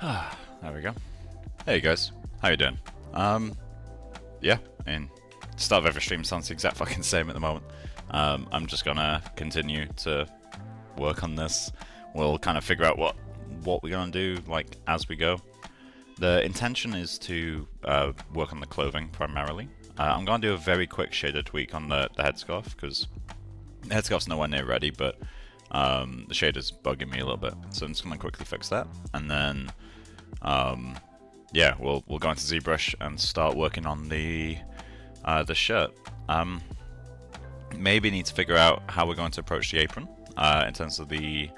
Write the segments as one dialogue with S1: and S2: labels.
S1: There we go. Hey guys, how you doing? Yeah, and start of every stream sounds the exact fucking same at the moment. I'm just gonna continue to work on this. We'll kind of figure out what we're gonna do like as we go. The intention is to work on the clothing primarily. I'm gonna do a very quick shader tweak on the headscarf because the headscarf's nowhere near ready, but the shader's bugging me a little bit, so I'm just gonna quickly fix that, and then yeah, we'll go into ZBrush and start working on the shirt. Maybe need to figure out how we're going to approach the apron in terms of the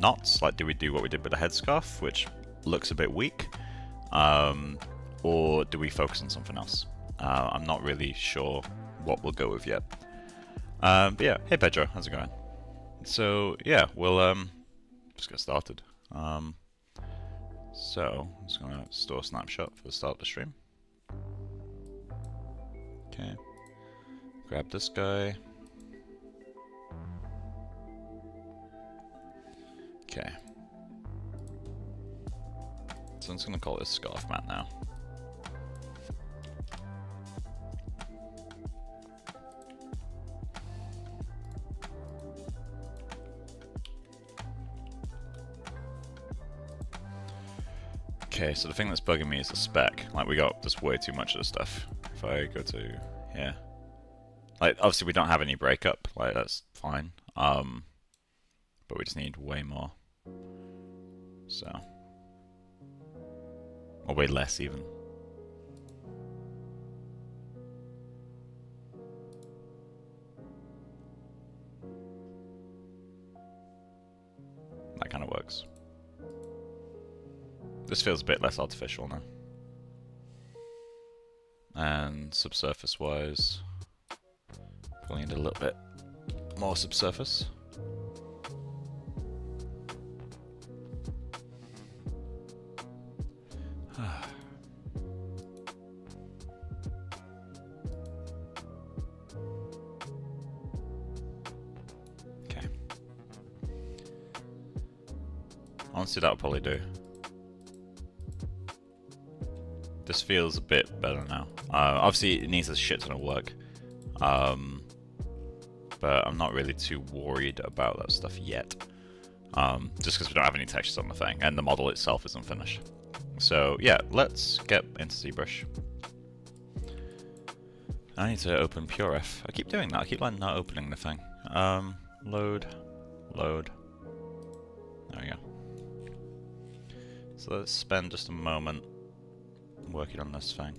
S1: knots. Like, do we do what we did with the headscarf, which looks a bit weak, or do we focus on something else? I'm not really sure what we'll go with yet. But yeah, hey Pedro, how's it going? So yeah, we'll just get started. So I'm just gonna store a snapshot for the start of the stream. Okay, grab this guy. Okay, so I'm just gonna call this scarf mat now. Okay, so the thing that's bugging me is the spec. Like, we got just way too much of the stuff. If I go to here, like, obviously we don't have any breakup, like, that's fine. But we just need way more. So, or way less even. That kind of works. This feels a bit less artificial now. And subsurface wise, probably need a little bit more subsurface. Okay. Honestly, that'll probably do. This feels a bit better now. Obviously, it needs a shit ton of work, but I'm not really too worried about that stuff yet. Just because we don't have any textures on the thing, and the model itself isn't finished. So yeah, let's get into ZBrush. I need to open PureF. I keep doing that. I keep like not opening the thing. Load. There we go. So let's spend just a moment working on this thing.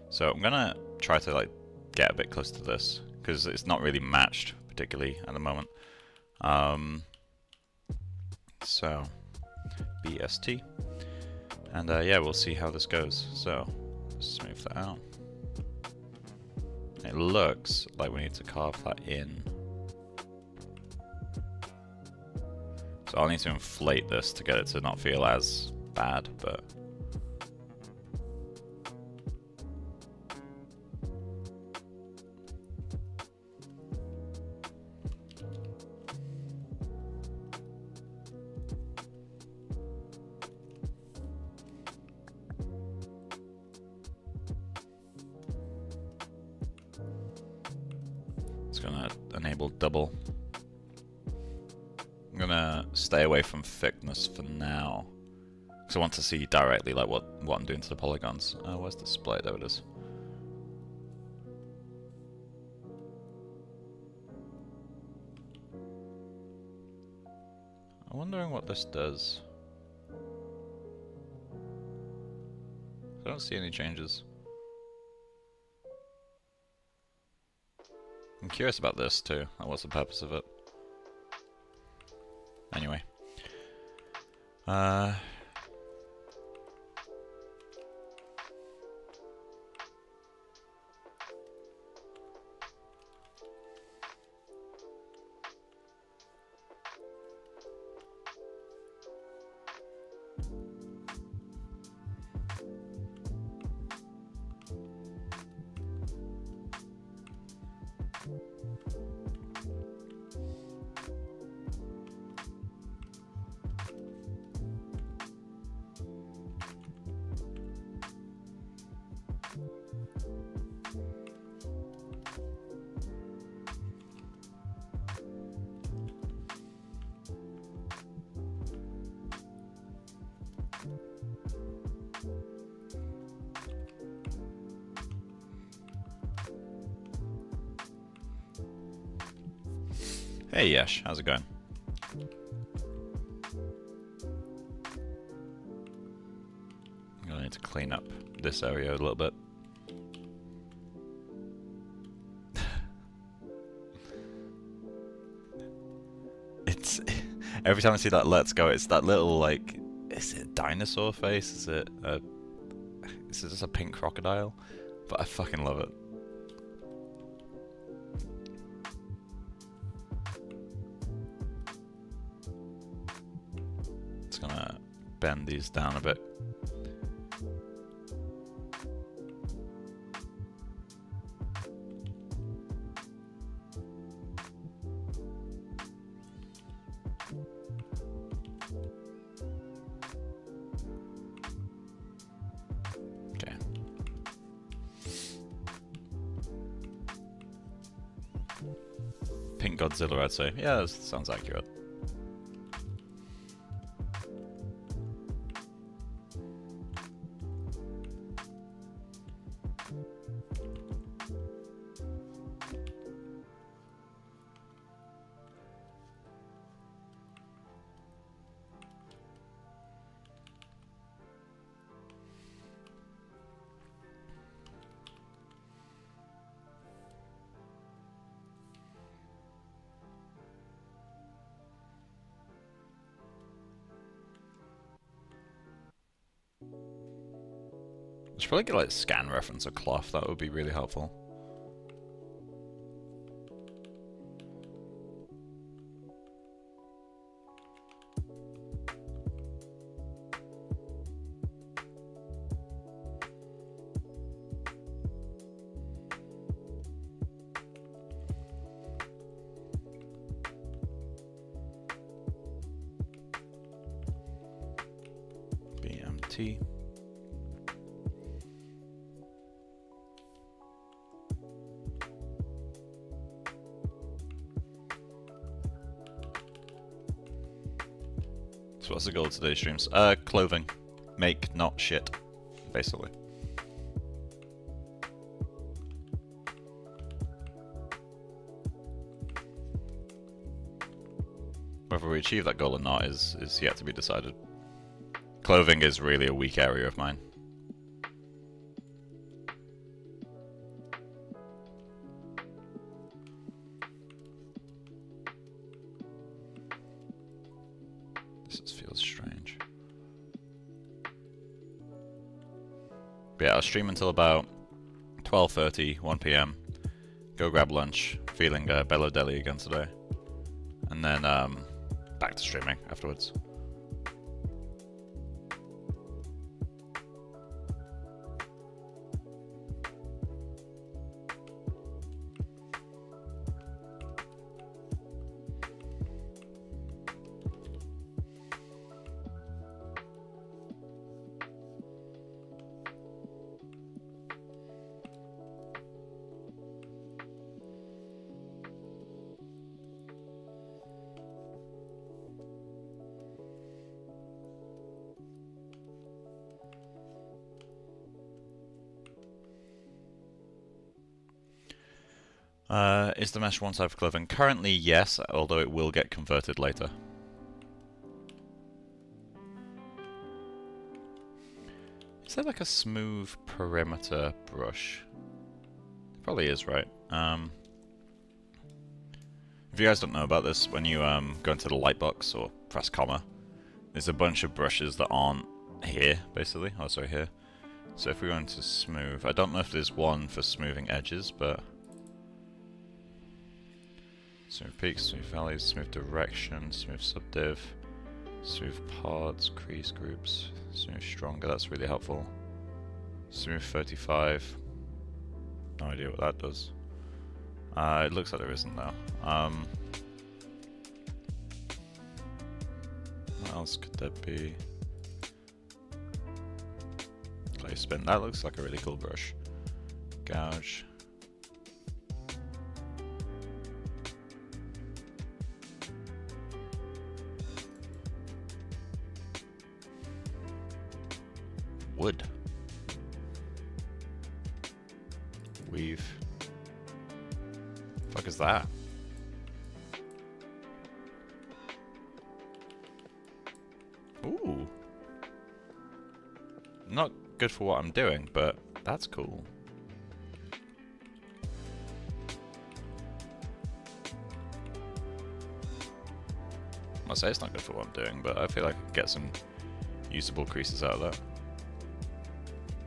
S1: So I'm gonna try to like get a bit close to this because it's not really matched particularly at the moment. So BST, and yeah, we'll see how this goes. So smooth that out. It looks like we need to carve that in. So I'll need to inflate this to get it to not feel as bad, but it's gonna enable double. I'm gonna stay away from thickness for now, because I want to see directly like what I'm doing to the polygons. Where's the display? There it is. I'm wondering what this does. I don't see any changes. I'm curious about this too. What's the purpose of it? Anyway. Hey Yesh, how's it going? I'm gonna need to clean up this area a little bit. It's every time I see that "Let's Go," it's that little like, is it a dinosaur face? Is it just a pink crocodile? But I fucking love it. Just gonna bend these down a bit. Okay. Pink Godzilla, I'd say. Yeah, that sounds accurate. I should probably get like scan reference or cloth, that would be really helpful. BMT. So what's the goal of today's streams? Clothing. Make, not shit, basically. Whether we achieve that goal or not is yet to be decided. Clothing is really a weak area of mine. This feels strange. But yeah, I'll stream until about 12:30, 1 PM. Go grab lunch. Feeling Bello Deli again today. And then back to streaming afterwards. Is the mesh one type of clothing? Currently, yes, although it will get converted later. Is there like a smooth perimeter brush? It probably is, right? If you guys don't know about this, when you go into the lightbox or press comma, there's a bunch of brushes that aren't here, basically. Oh, sorry, here. So if we go into smooth, I don't know if there's one for smoothing edges, but smooth peaks, smooth valleys, smooth direction, smooth subdiv, smooth pods, crease groups, smooth stronger, that's really helpful. Smooth 35, no idea what that does. It looks like there isn't though. What else could there be? Clay spin, that looks like a really cool brush. Gouge. Wood. Weave. Fuck is that? good for what I'm doing, but that's cool. I'll say it's not good for what I'm doing, but I feel like I could get some usable creases out of that.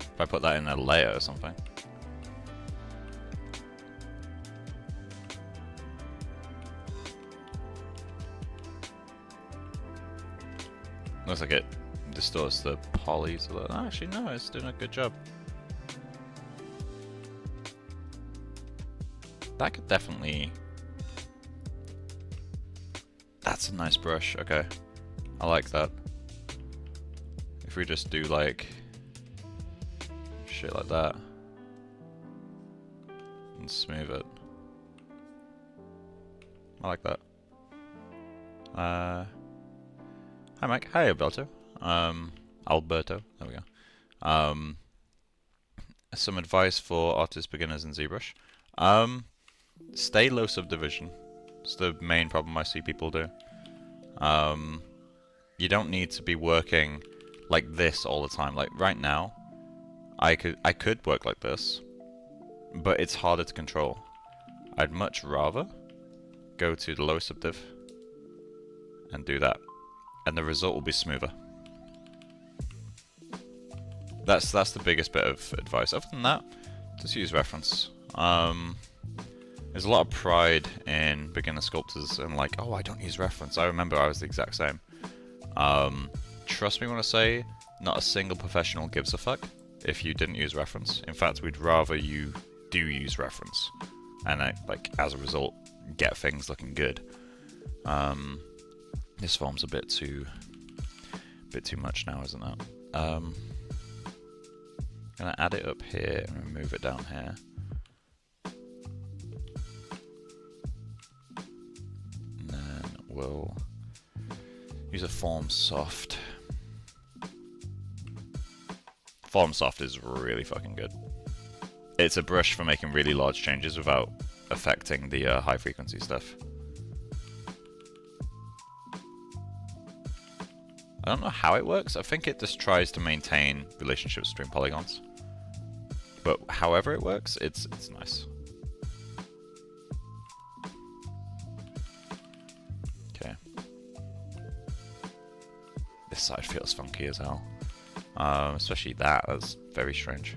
S1: If I put that in a layer or something. Looks like it distorts the polys a little. Actually, no, it's doing a good job. That could definitely... That's a nice brush, okay. I like that. If we just do like... shit like that. And smooth it. I like that. Hi Mike, hi Alberto. Alberto, there we go. Some advice for artists, beginners in ZBrush. Stay low subdivision. It's the main problem I see people do. You don't need to be working like this all the time. Like right now, I could work like this, but it's harder to control. I'd much rather go to the low subdiv and do that, and the result will be smoother. That's the biggest bit of advice. Other than that, just use reference. There's a lot of pride in beginner sculptors and like, oh, I don't use reference. I remember I was the exact same. Trust me when I say, not a single professional gives a fuck if you didn't use reference. In fact, we'd rather you do use reference, and like as a result, get things looking good. This form's a bit too much now, isn't it? Gonna add it up here and remove it down here. And then we'll use a form soft. Form soft is really fucking good. It's a brush for making really large changes without affecting the high frequency stuff. I don't know how it works. I think it just tries to maintain relationships between polygons. But however it works, it's nice. Okay. This side feels funky as hell. Especially that's very strange.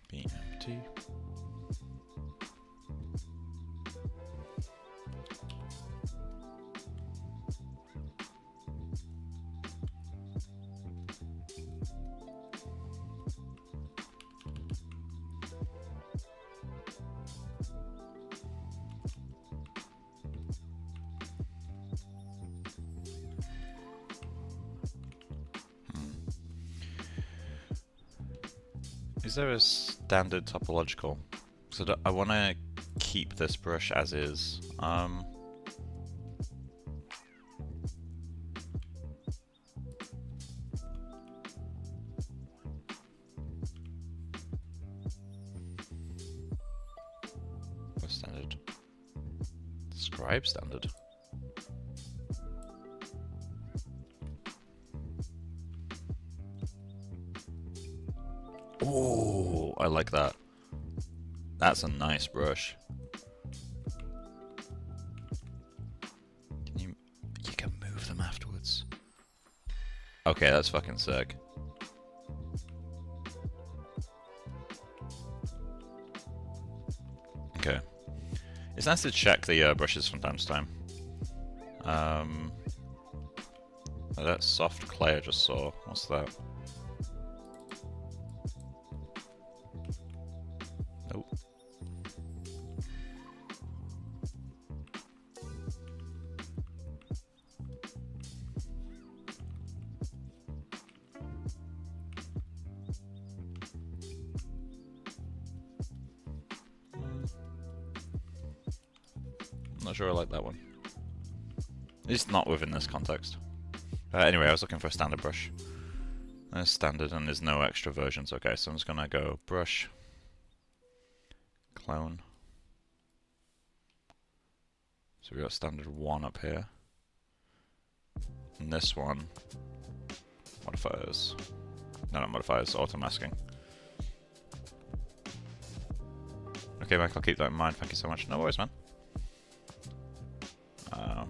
S1: Pt. Is there a standard topological? So I want to keep this brush as is. What's standard? Scribe standard. Oh, I like that. That's a nice brush. You can move them afterwards. Okay, that's fucking sick. Okay. It's nice to check the brushes from time to time. That soft clay I just saw. What's that? Nope. Not sure I like that one. At least not within this context. Anyway, I was looking for a standard brush. There's standard and there's no extra versions. Okay, so I'm just gonna go brush, clone. So we've got standard 1 up here. And this one, modifiers. No, not modifiers, auto masking. Okay, Mike, I'll keep that in mind. Thank you so much. No worries, man.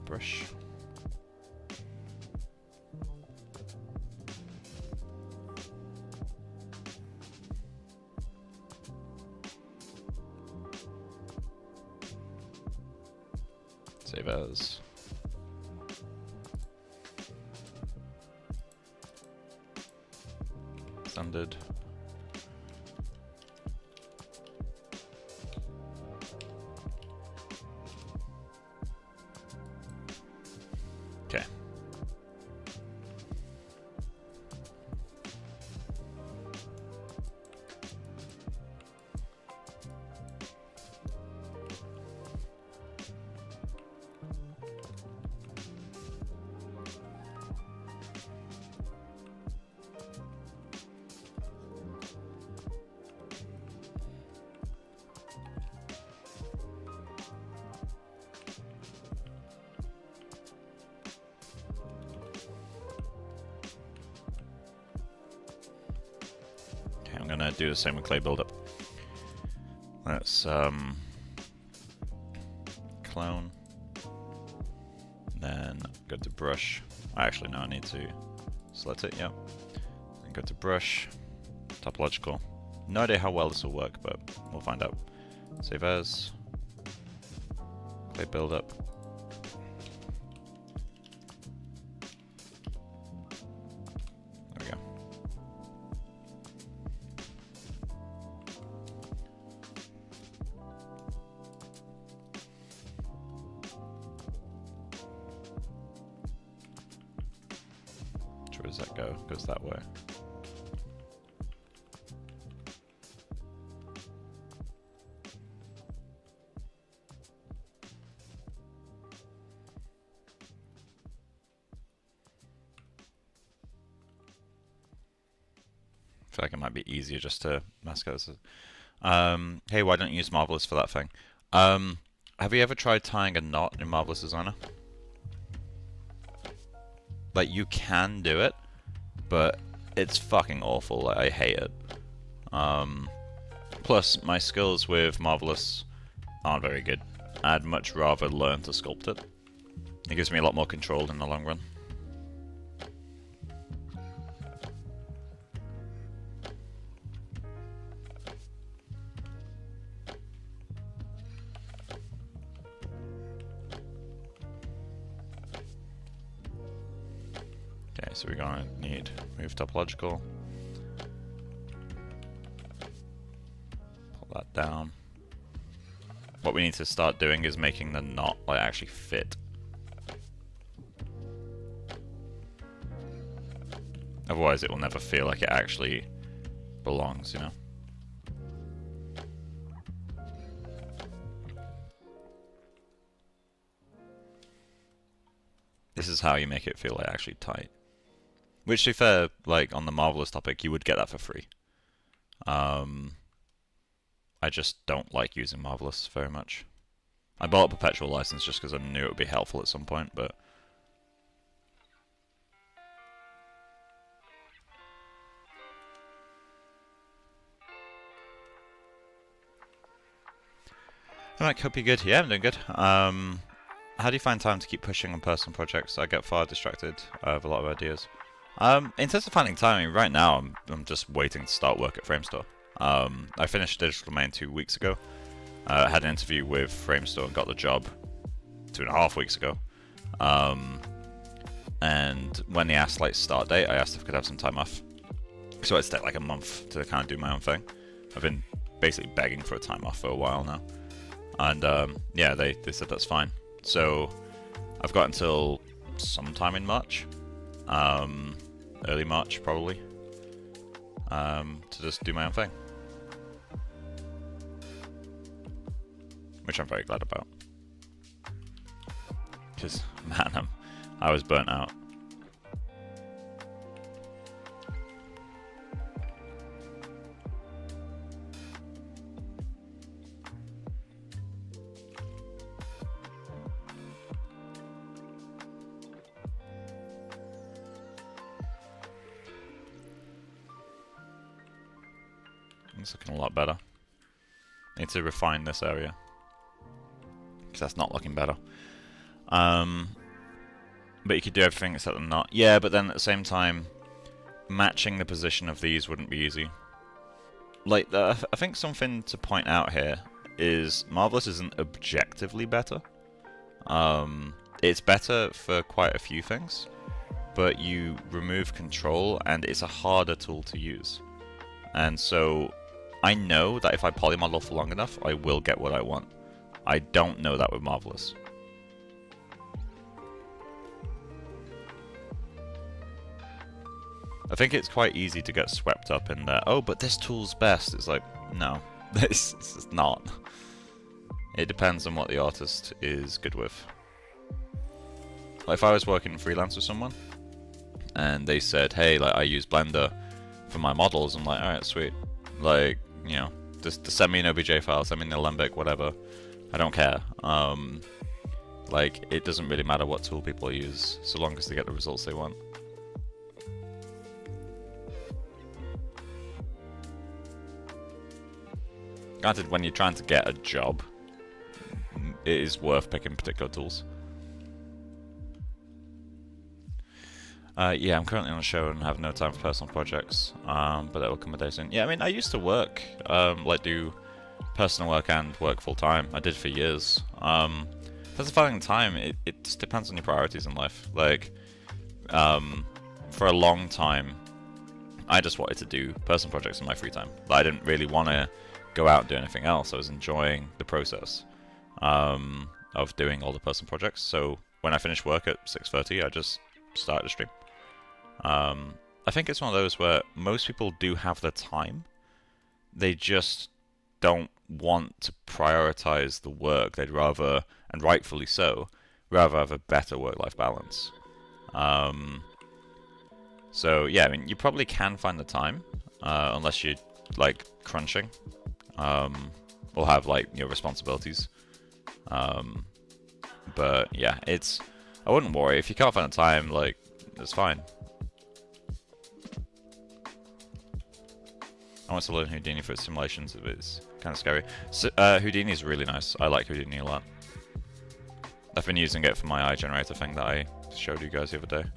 S1: Brush. Save as. Standard. Okay. I'm gonna do the same with clay buildup. Let's clone, then go to brush. Actually, no, I need to select it. Yep. Then go to brush, topological. No idea how well this will work, but we'll find out. Save as, clay buildup. Where does that go? It goes that way. I feel like it might be easier just to mask out. Hey, why don't you use Marvelous for that thing? Have you ever tried tying a knot in Marvelous Designer? Like, you can do it, but it's fucking awful. Like, I hate it. Plus, my skills with Marvelous aren't very good. I'd much rather learn to sculpt it. It gives me a lot more control in the long run. Okay, so we're gonna need move topological. Pull that down. What we need to start doing is making the knot like actually fit. Otherwise it will never feel like it actually belongs, you know? This is how you make it feel like actually tight. Which, to be fair, like on the Marvelous topic, you would get that for free. I just don't like using Marvelous very much. I bought a perpetual license just because I knew it would be helpful at some point, but... Alright, hope you're good. Yeah, I'm doing good. How do you find time to keep pushing on personal projects? I get far distracted. I have a lot of ideas. In terms of finding time, I mean, right now I'm just waiting to start work at Framestore. I finished Digital Domain 2 weeks ago. I had an interview with Framestore and got the job 2.5 weeks ago. And when they asked like start date, I asked if I could have some time off. So I'd take like a month to kind of do my own thing. I've been basically begging for a time off for a while now. And yeah, they said that's fine. So I've got until sometime in March. Early March probably, to just do my own thing, which I'm very glad about. because, man, I was burnt out. It's looking a lot better. Need to refine this area, because that's not looking better. But you could do everything except the knot. Yeah, but then at the same time, matching the position of these wouldn't be easy. Like, I think something to point out here is Marvelous isn't objectively better. It's better for quite a few things, but you remove control, and it's a harder tool to use. And so I know that if I polymodel for long enough, I will get what I want. I don't know that with Marvelous. I think it's quite easy to get swept up in there. Oh, but this tool's best. It's like, no, this is not. It depends on what the artist is good with. Like if I was working freelance with someone, and they said, hey, like I use Blender for my models, I'm like, alright, sweet. Like, you know, just send me an OBJ file, send me an Alembic, whatever. I don't care. Like, it doesn't really matter what tool people use, so long as they get the results they want. Granted, when you're trying to get a job, it is worth picking particular tools. Yeah, I'm currently on a show and have no time for personal projects, but that will come a day soon. Yeah, I mean, I used to work, like do personal work and work full time. I did for years. That's finding time. It just depends on your priorities in life. Like, for a long time, I just wanted to do personal projects in my free time. I didn't really want to go out and do anything else. I was enjoying the process of doing all the personal projects. So when I finished work at 6:30, I just started a stream. I think it's one of those where most people do have the time. They just don't want to prioritize the work. They'd rather, and rightfully so, rather have a better work-life balance. So yeah, I mean, you probably can find the time, unless you're like crunching, or have like your responsibilities. But yeah, I wouldn't worry if you can't find the time. Like, it's fine. I want to learn Houdini for simulations, but it's kind of scary. So, Houdini is really nice. I like Houdini a lot. I've been using it for my eye generator thing that I showed you guys the other day.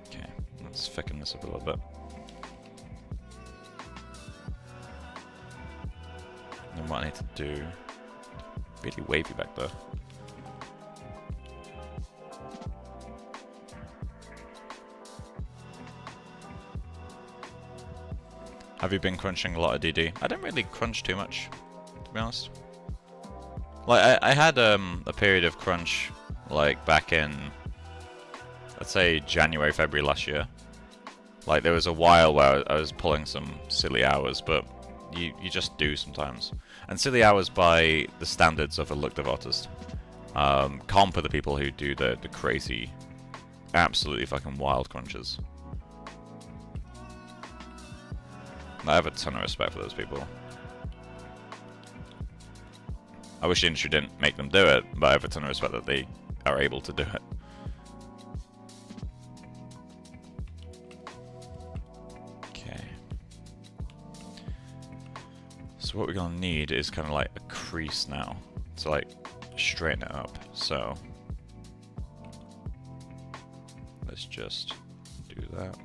S1: Okay, let's thicken this up a little bit. And what I need to do, really wavy back there. Have you been crunching a lot of DD? I didn't really crunch too much, to be honest. Like, I had a period of crunch, like, back in, let's say, January, February last year. Like, there was a while where I was pulling some silly hours, but you just do sometimes. And silly hours by the standards of a look dev artist. Comp are the people who do the crazy, absolutely fucking wild crunches. I have a ton of respect for those people. I wish the industry didn't make them do it, but I have a ton of respect that they are able to do it. Okay. So what we're gonna need is kind of like a crease now to like straighten it up. So let's just do that.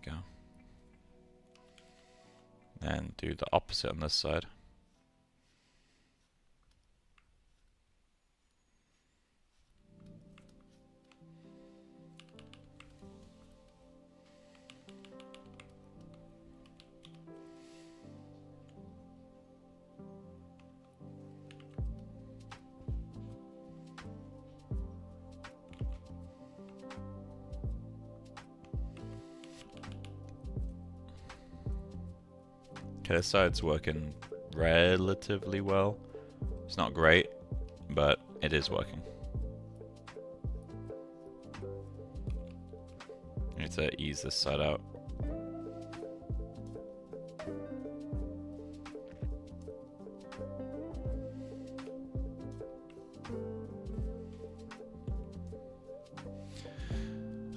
S1: Go. And do the opposite on this side. Okay, this side's working relatively well. It's not great, but it is working. Need to ease this side out.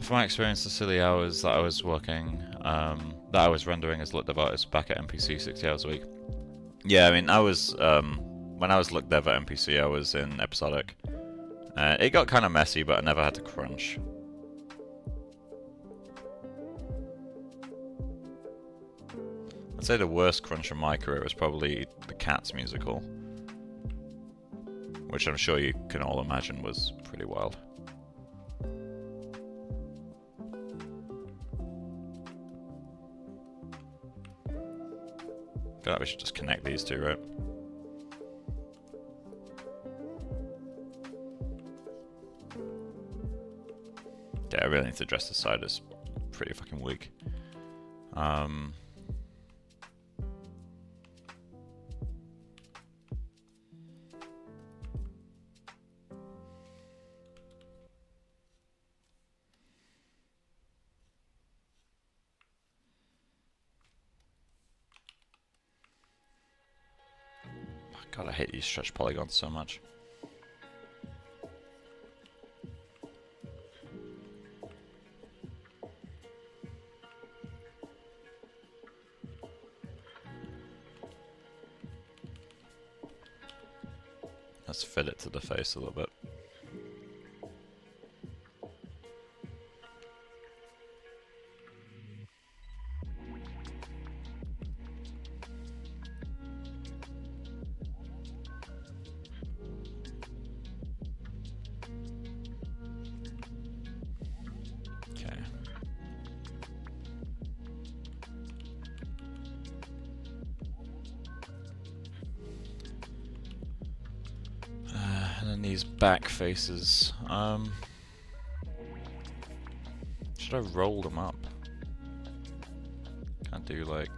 S1: From my experience, the silly hours that I was working, that I was rendering as look dev artist back at NPC 60 hours a week. Yeah, I mean, I was, when I was look dev at NPC, I was in episodic. It got kind of messy, but I never had to crunch. I'd say the worst crunch of my career was probably the Cats musical, which I'm sure you can all imagine was pretty wild. God, we should just connect these two, right? Yeah, I really need to address this side. It's pretty fucking weak. God, I hate these stretch polygons so much. Let's fit it to the face a little bit. Okay. And then these back faces. Should I roll them up? Can't do like.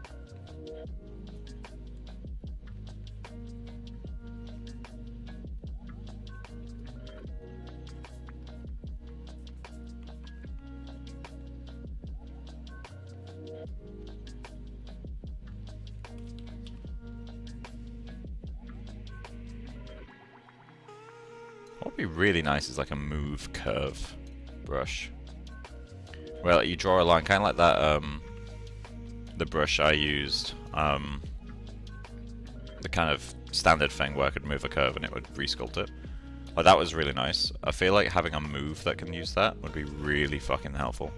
S1: What would be really nice is like a move curve brush. Well, you draw a line, kind of like that, the brush I used, the kind of standard thing where I could move a curve and it would resculpt it. Like, that was really nice. I feel like having a move that can use that would be really fucking helpful.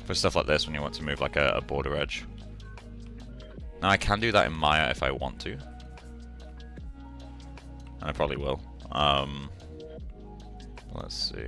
S1: For stuff like this, when you want to move like a border edge. Now, I can do that in Maya if I want to. And I probably will. Let's see.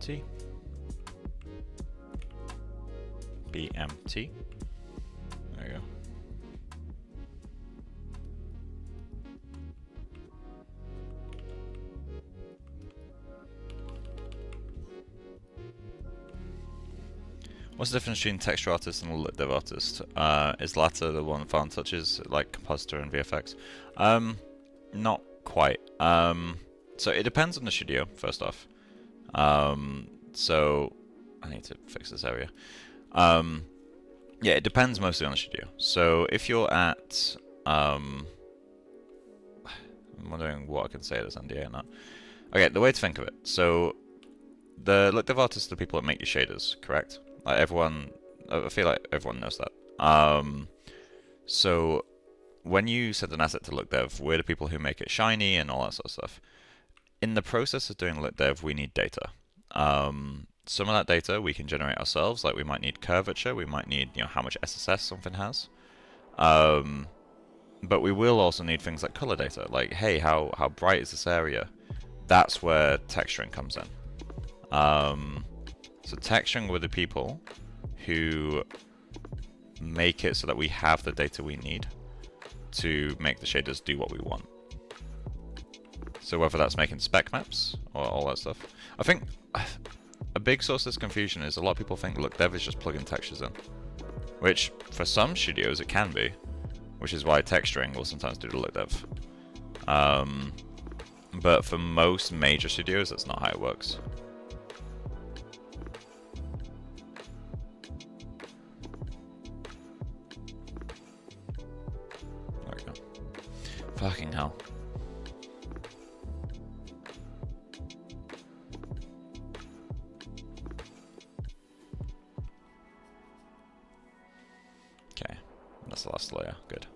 S1: BMT. BMT. There you go. What's the difference between texture artist and lit dev artist? Is latter the one found touches like compositor and VFX? Not quite. So it depends on the studio, first off. So I need to fix this area. Yeah, it depends mostly on the studio. So if you're at, I'm wondering what I can say this NDA or not. Okay, the way to think of it. So the lit dev artists are the people that make your shaders, correct? Like everyone, I feel like everyone knows that. So when you set an asset to lit dev, we're the people who make it shiny and all that sort of stuff. In the process of doing lit dev, we need data. Some of that data we can generate ourselves, like we might need curvature, we might need, you know, how much SSS something has. But we will also need things like color data, like, hey, how bright is this area? That's where texturing comes in. So texturing were the people who make it so that we have the data we need to make the shaders do what we want. So whether that's making spec maps or all that stuff. I think a big source of this confusion is a lot of people think lit dev is just plugging textures in, which for some studios it can be, which is why texturing will sometimes do the lit dev. But for most major studios, that's not how it works. There we go. Fucking hell. Okay, that's the last layer. Good.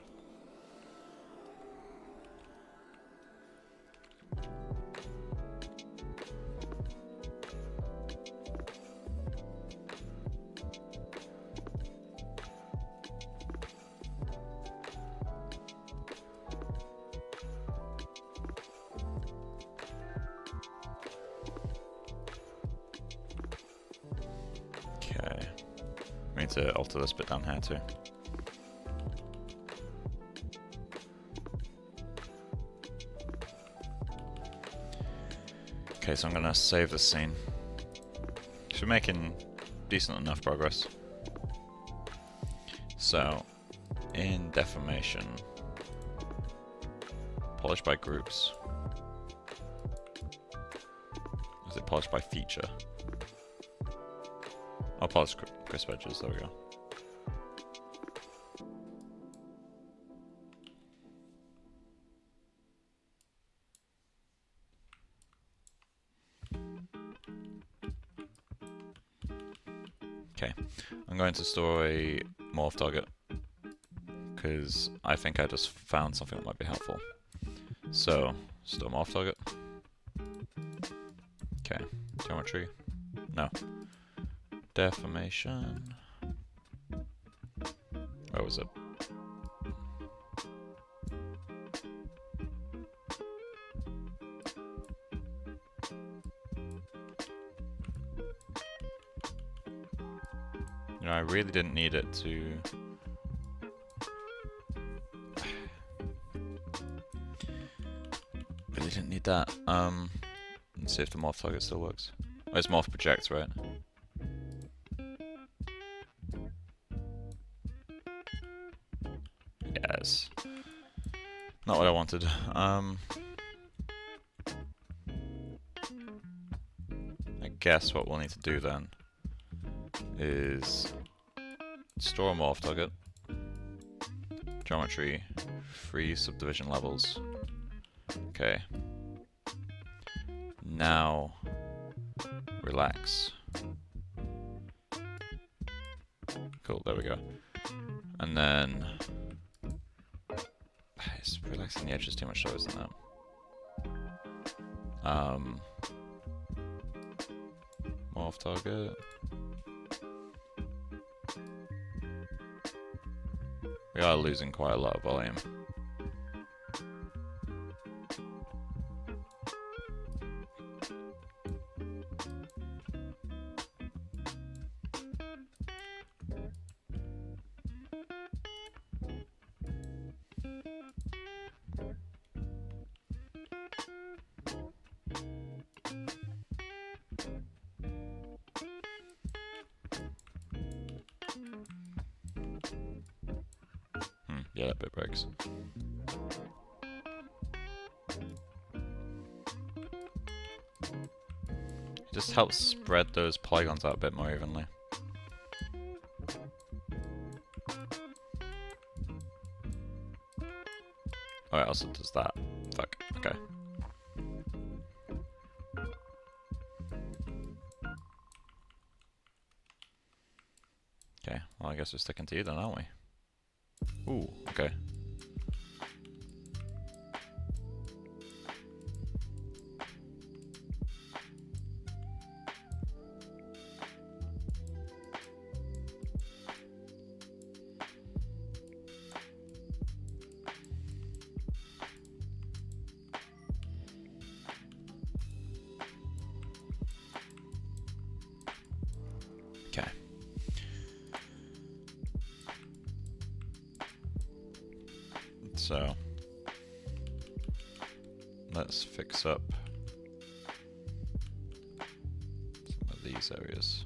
S1: Okay, we need to alter this bit down here too. Okay, so I'm gonna save this scene. So we're making decent enough progress. So, in deformation, polish by groups. Is it polish by feature? Oh, polish crisp edges, there we go. Okay, I'm going to store a morph target because I think I just found something that might be helpful. So, store morph target. Okay, geometry. No. Deformation. Where was it? You know, I really didn't need it to... Really didn't need that. Let's see if the morph target still works. Oh, it's morph project, right? Yes. Not what I wanted. I guess what we'll need to do then is store a morph target, geometry, free subdivision levels. Okay. Now, relax. Cool, there we go. And then, it's relaxing the edges too much though, isn't it? Morph target. We are losing quite a lot of volume. Yeah, that bit breaks. Just helps spread those polygons out a bit more evenly. Oh, it also does that. Fuck. Okay. Okay, well I guess we're sticking to you then, aren't we? Ooh, okay. Okay. So let's fix up some of these areas.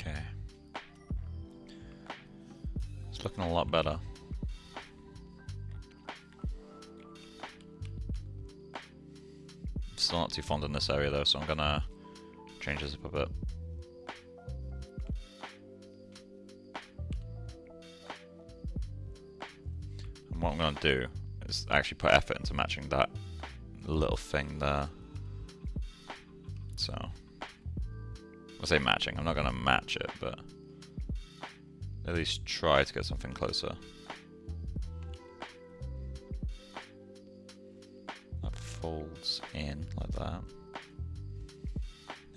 S1: Okay. It's looking a lot better. Still not too fond in this area though, so I'm gonna change this up a bit. And what I'm gonna do is actually put effort into matching that little thing there. So, I say matching, I'm not gonna match it, but at least try to get something closer. That folds in like that.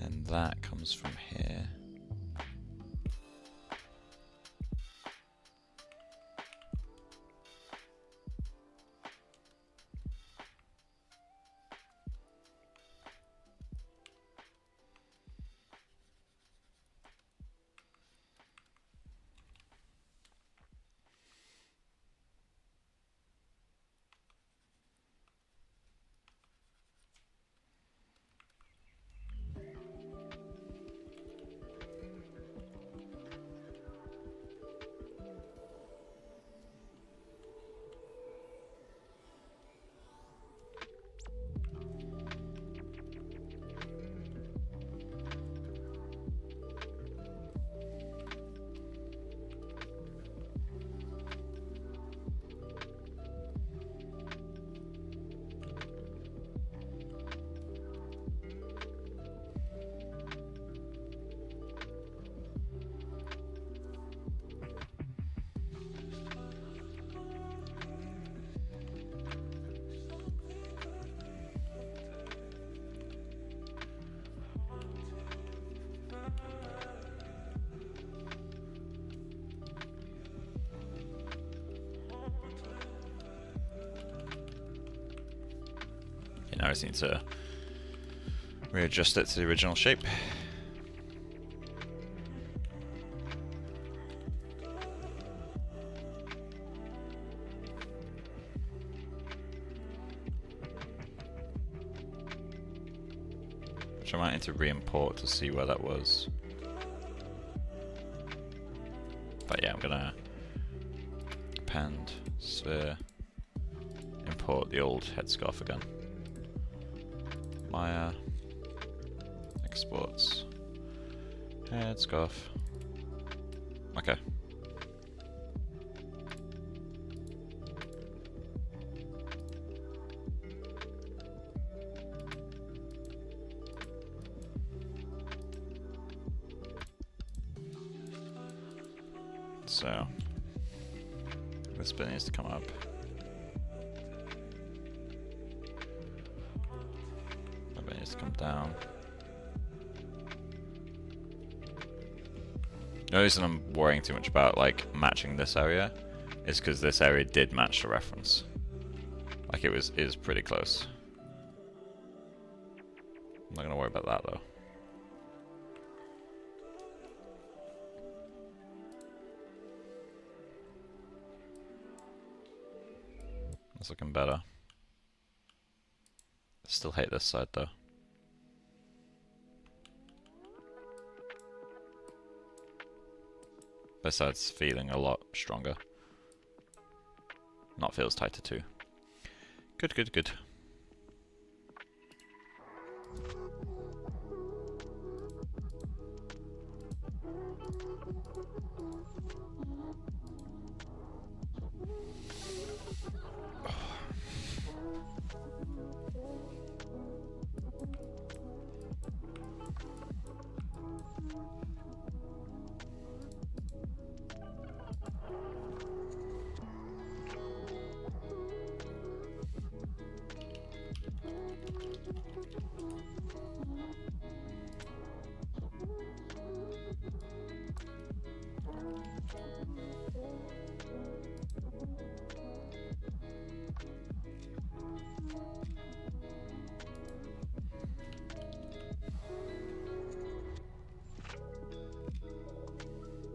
S1: And that comes from here. Now I just need to readjust it to the original shape. Which I might need to re-import to see where that was. But yeah, I'm gonna append, sphere, import the old headscarf again. Maya, exports, headscarf. Okay. So this bit needs to come up. to come down. The reason I'm worrying too much about like matching this area is because this area did match the reference. Like it was pretty close. I'm not gonna worry about that though. It's looking better. Still hate this side though. This side's feeling a lot stronger. Not feels tighter too. Good, good, good.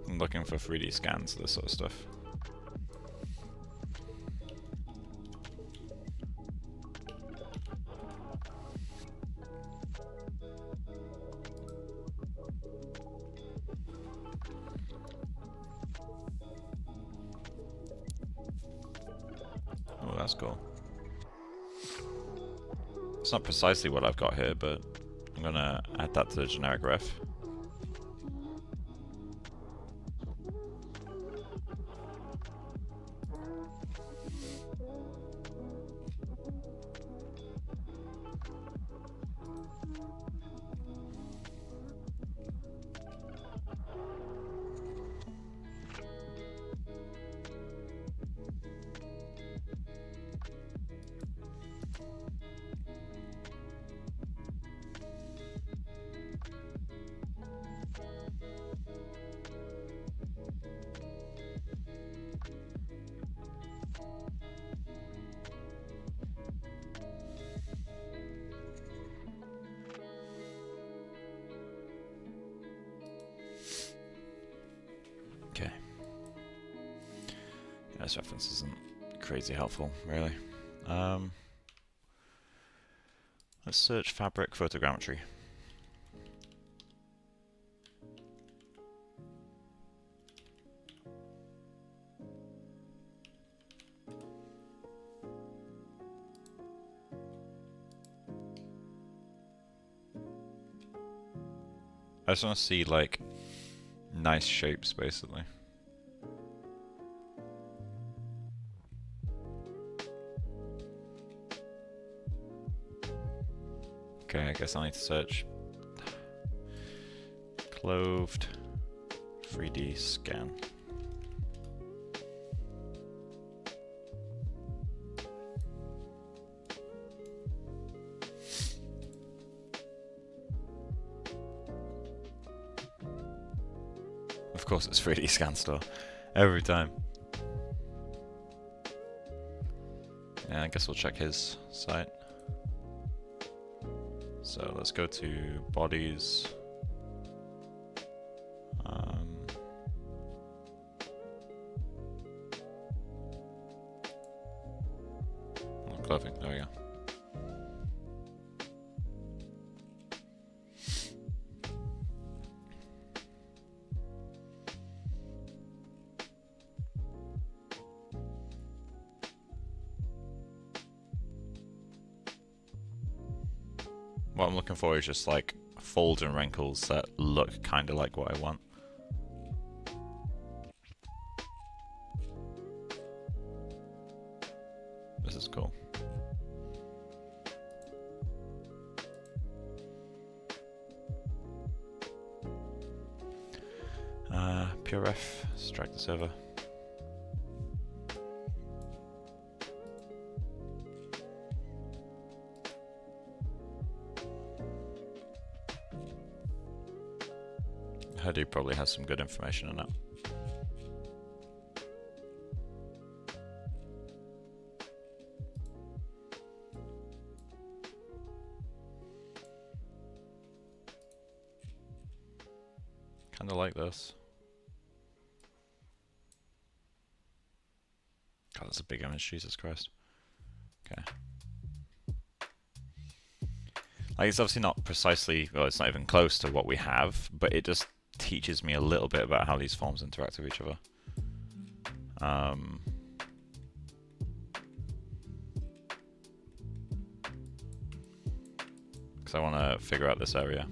S1: I'm looking for 3D scans, this sort of stuff. Oh, that's cool. It's not precisely what I've got here, but I'm gonna add that to the generic ref. Okay. Yeah, this reference isn't crazy helpful, really. Let's search fabric photogrammetry. I just want to see like nice shapes, basically. Okay, I guess I need to search clothed 3D scan. Of course, it's 3D scan store every time. Yeah, I guess we'll check his site. So let's go to bodies. Clothing, there we go. What I'm looking for is just like folds and wrinkles that look kind of like what I want. This is cool. Pure ref, strike the server. Hadoop probably has some good information in it. Kinda like this. God, that's a big image, Jesus Christ. Okay. Like, it's obviously not precisely, well, it's not even close to what we have, but it just teaches me a little bit about how these forms interact with each other. Because I want to figure out this area.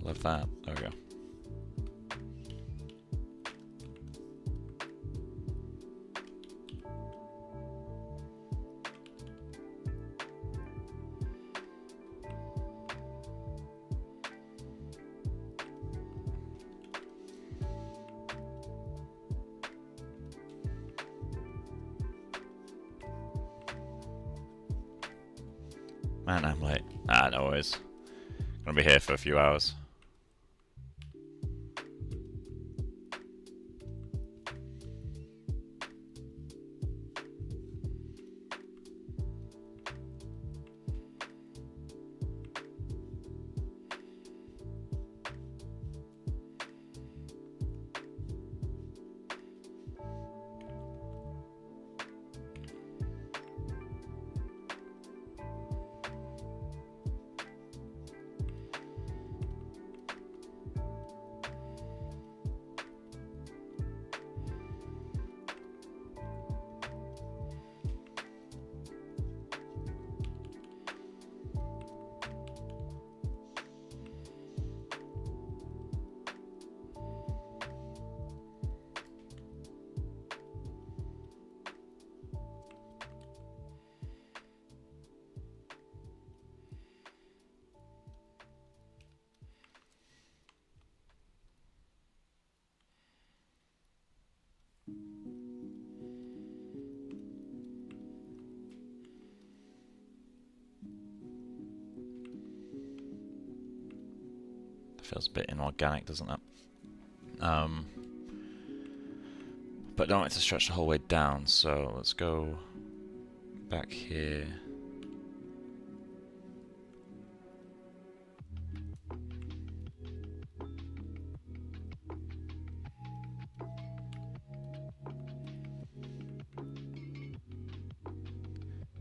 S1: Love that. There we go. Man, I'm late. No worries. Gonna be here for a few hours. Feels a bit inorganic, doesn't it? But I don't want it to stretch the whole way down, so let's go back here.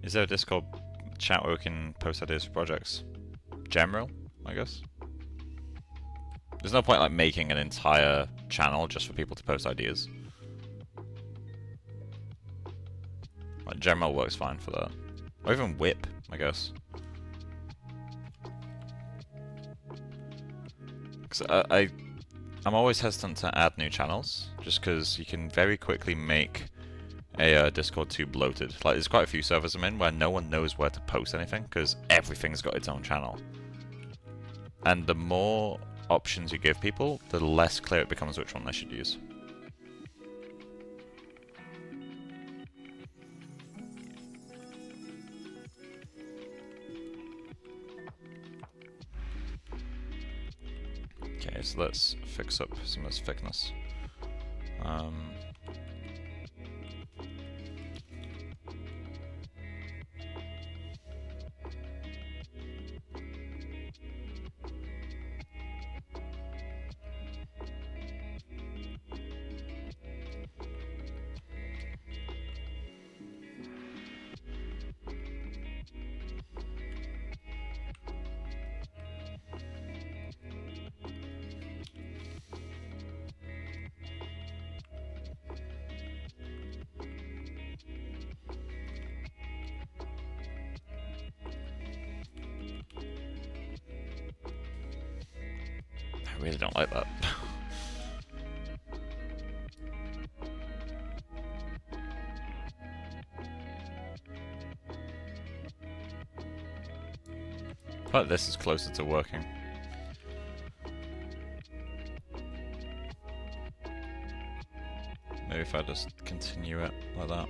S1: Is there a Discord chat where we can post ideas for projects? General, I guess? There's no point like making an entire channel just for people to post ideas. Like, General works fine for that. Or even Whip, I guess. Because I'm always hesitant to add new channels, just because you can very quickly make a Discord too bloated. Like, there's quite a few servers I'm in where no one knows where to post anything, because everything's got its own channel. And the more options you give people, the less clear it becomes which one they should use. Okay, so let's fix up some of this thickness. I really don't like that. But this is closer to working. Maybe if I just continue it like that.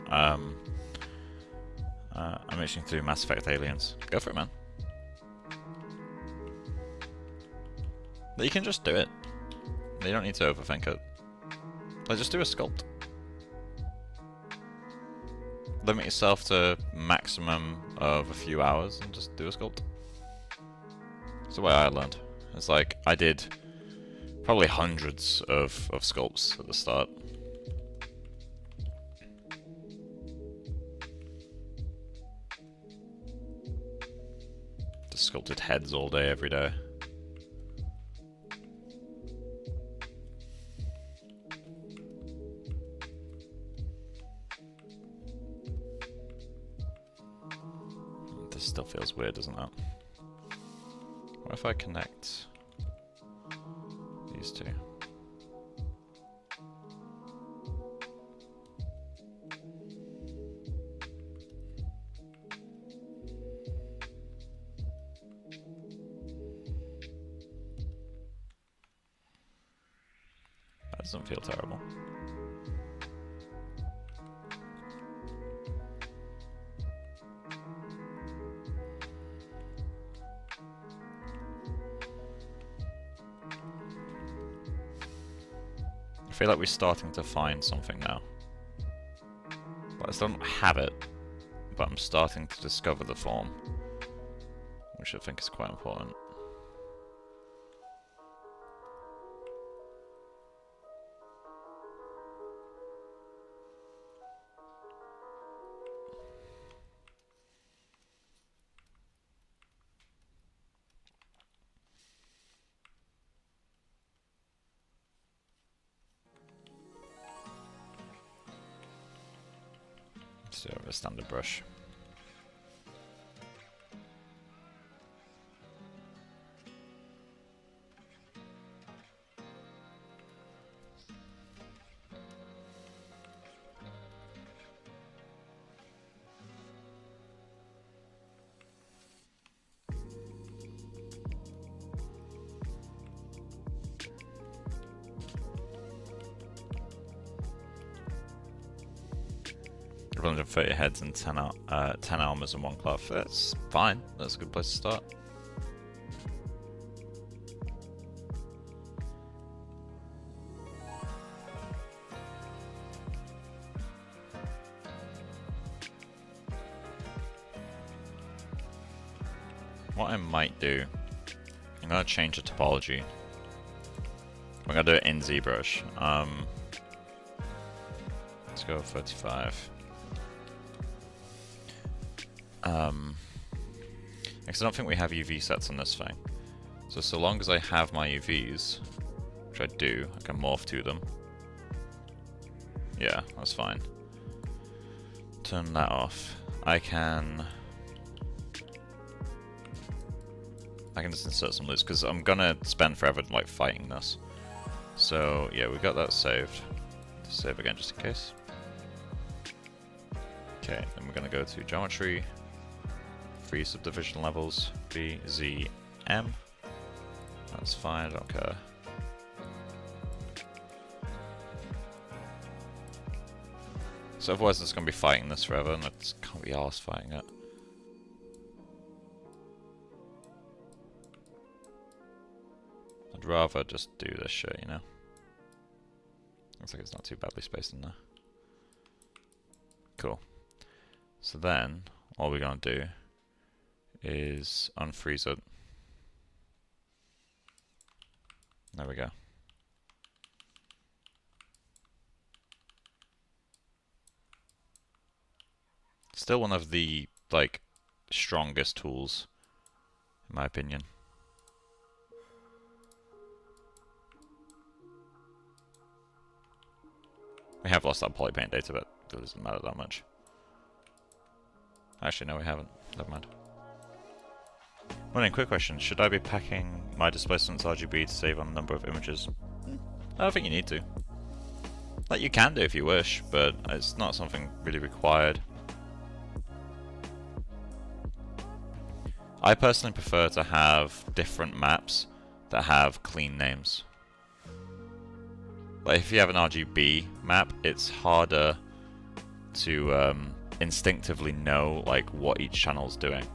S1: I'm itching to do Mass Effect Aliens. Go for it, man. But you can just do it. You don't need to overthink it. Like, just do a sculpt. Limit yourself to maximum of a few hours and just do a sculpt. That's the way I learned. It's like, I did probably hundreds of sculpts at the start. Just sculpted heads all day, every day. This still feels weird, doesn't it? What if I connect these two? That doesn't feel terrible. I feel like we're starting to find something now. But I still don't have it, but I'm starting to discover the form, which I think is quite important. So a standard brush. One 130 heads and 10 armors and 1 cloth. That's fine. That's a good place to start. What I might do, I'm gonna change the topology. We're gonna do it in ZBrush. Let's go 35. Because I don't think we have UV sets on this thing. So long as I have my UVs, which I do, I can morph to them. Yeah, that's fine. Turn that off. I can just insert some loops, because I'm gonna spend forever like fighting this. So yeah, we got that saved. Save again just in case. Okay, then we're gonna go to geometry, 3 subdivision levels, B, Z, M. That's fine, I don't care. So otherwise it's gonna be fighting this forever, and I just can't be arsed fighting it. I'd rather just do this shit, you know? Looks like it's not too badly spaced in there. Cool. So then, all we're going to do is unfreeze it. There we go. Still one of the, like, strongest tools, in my opinion. We have lost that polypaint data, but it doesn't matter that much. Actually, no, we haven't. Never mind. Morning, quick question. Should I be packing my displacements RGB to save on the number of images? I don't think you need to. Like, you can do if you wish, but it's not something really required. I personally prefer to have different maps that have clean names. Like, if you have an RGB map, it's harder to instinctively know like what each channel's doing.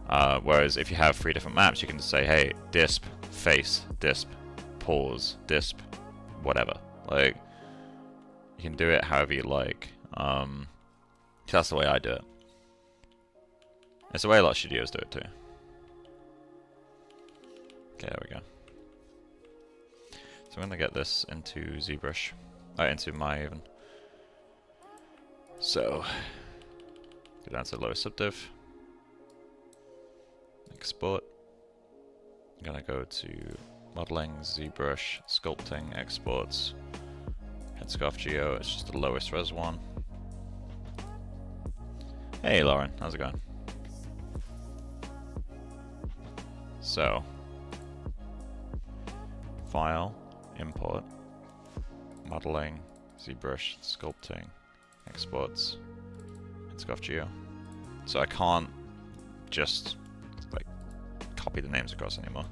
S1: Whereas if you have 3 different maps, you can just say, hey, disp, face, disp, pause, disp, whatever. Like, you can do it however you like. That's the way I do it. It's the way a lot of studios do it too. Okay, there we go. So I'm gonna get this into ZBrush, into my even. So, go down to lowest subdiv, export. I'm gonna go to modeling, ZBrush, sculpting, exports, Headscarf Geo. It's just the lowest res one. Hey Lauren, how's it going? So, file, import, modeling, ZBrush, sculpting, exports, Headscarf Geo. So I can't just like copy the names across anymore.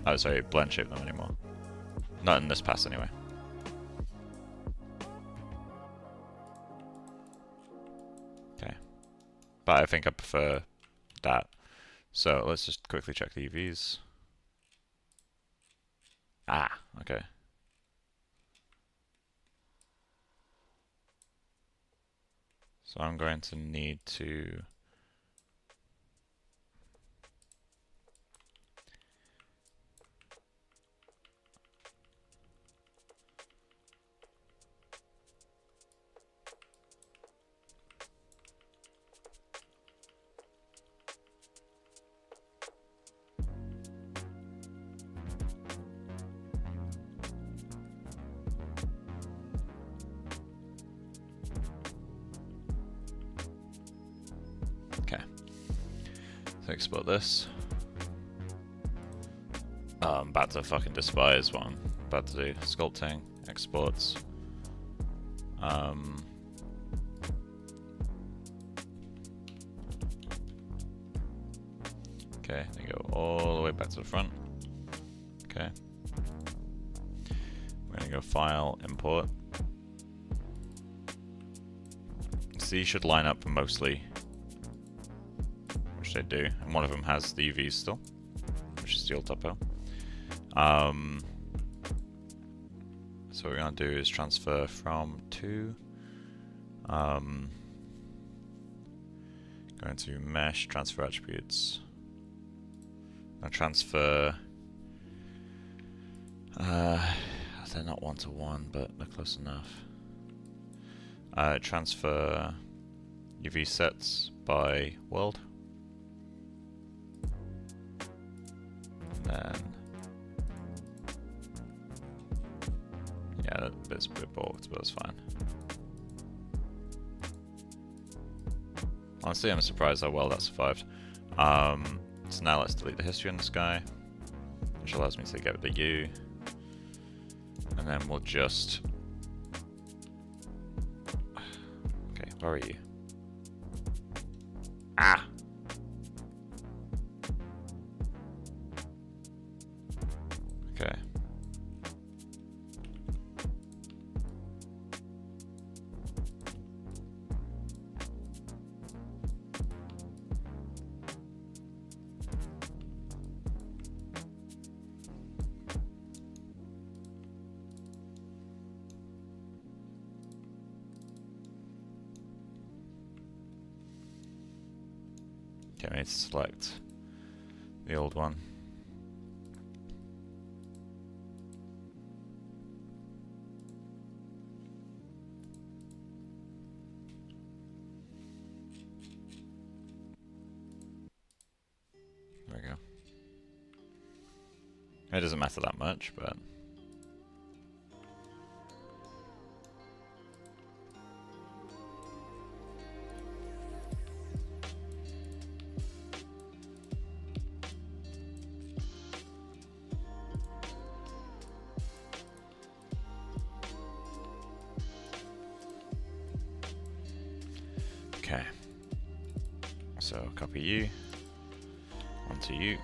S1: Oh, sorry, blend shape them anymore. Not in this pass anyway. Okay, but I think I prefer that. So let's just quickly check the UVs. Ah, okay. So I'm going to need to export this. I'm about to fucking despise what I'm about to do. Sculpting, exports. Okay, they go all the way back to the front. Okay. We're gonna go file, import. So these should line up mostly. They do, and one of them has the UVs still, which is the old topo. So what we're going to do is transfer from 2, going to mesh, transfer attributes, and transfer, they're not 1-to-1, but they're close enough. Transfer UV sets by world. Then, yeah, that bit's a bit balked, but it's fine. Honestly, I'm surprised how well that survived. So now let's delete the history on this guy, which allows me to get the U, and then we'll just. Okay, where are you? Ah! Okay. Okay, I need to select the old one. There we go. It doesn't matter that much, but okay. So copy you onto you.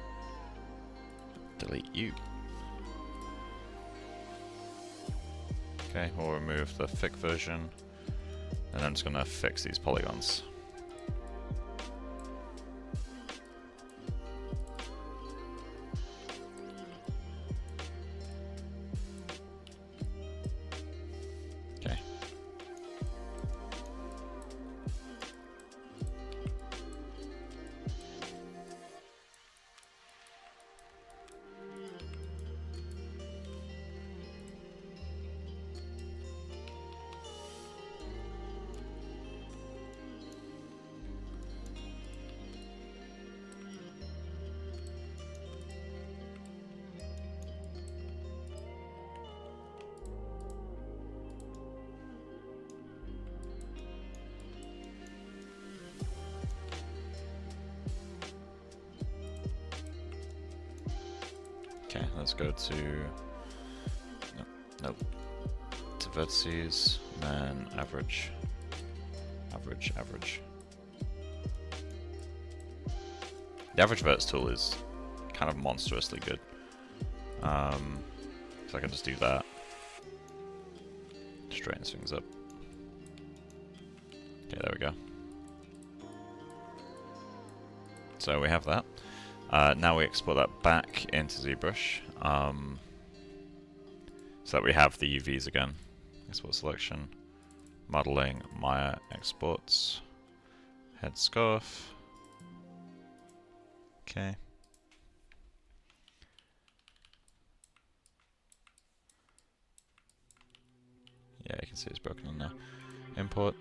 S1: Delete you. Okay, we'll remove the thick version, and I'm just going to fix these polygons. Okay. Okay, let's go to nope, to vertices, and then average, average, average. The average vertex tool is kind of monstrously good. So I can just do that, straightens things up. Okay, there we go. So we have that. Now we export that back into ZBrush, so that we have the UVs again. Export selection, modeling, Maya exports, head scarf. Okay. Yeah, you can see it's broken in there. Import.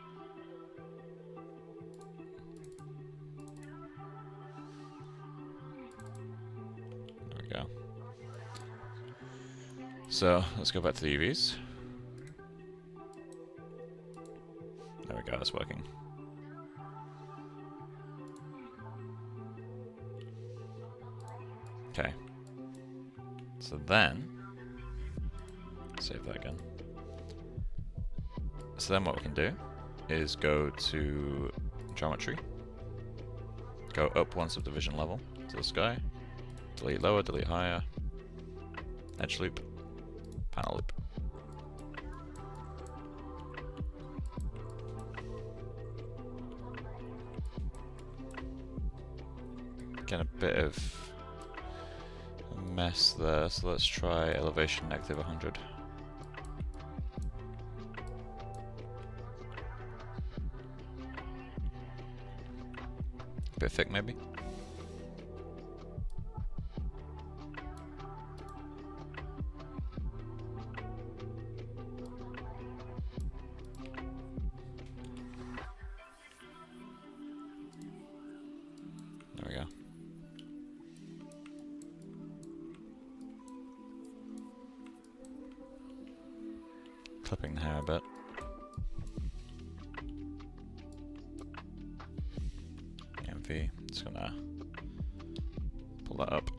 S1: There we go. So let's go back to the UVs. There we go, that's working. Okay. So then, save that again. So then what we can do is go to geometry, go up one subdivision level to the sky, delete lower, delete higher, edge loop, panel loop. Get a bit of a mess there, so let's try elevation negative 100. Bit thick maybe. There we go. Clipping the hair a bit. MV, just gonna pull that up.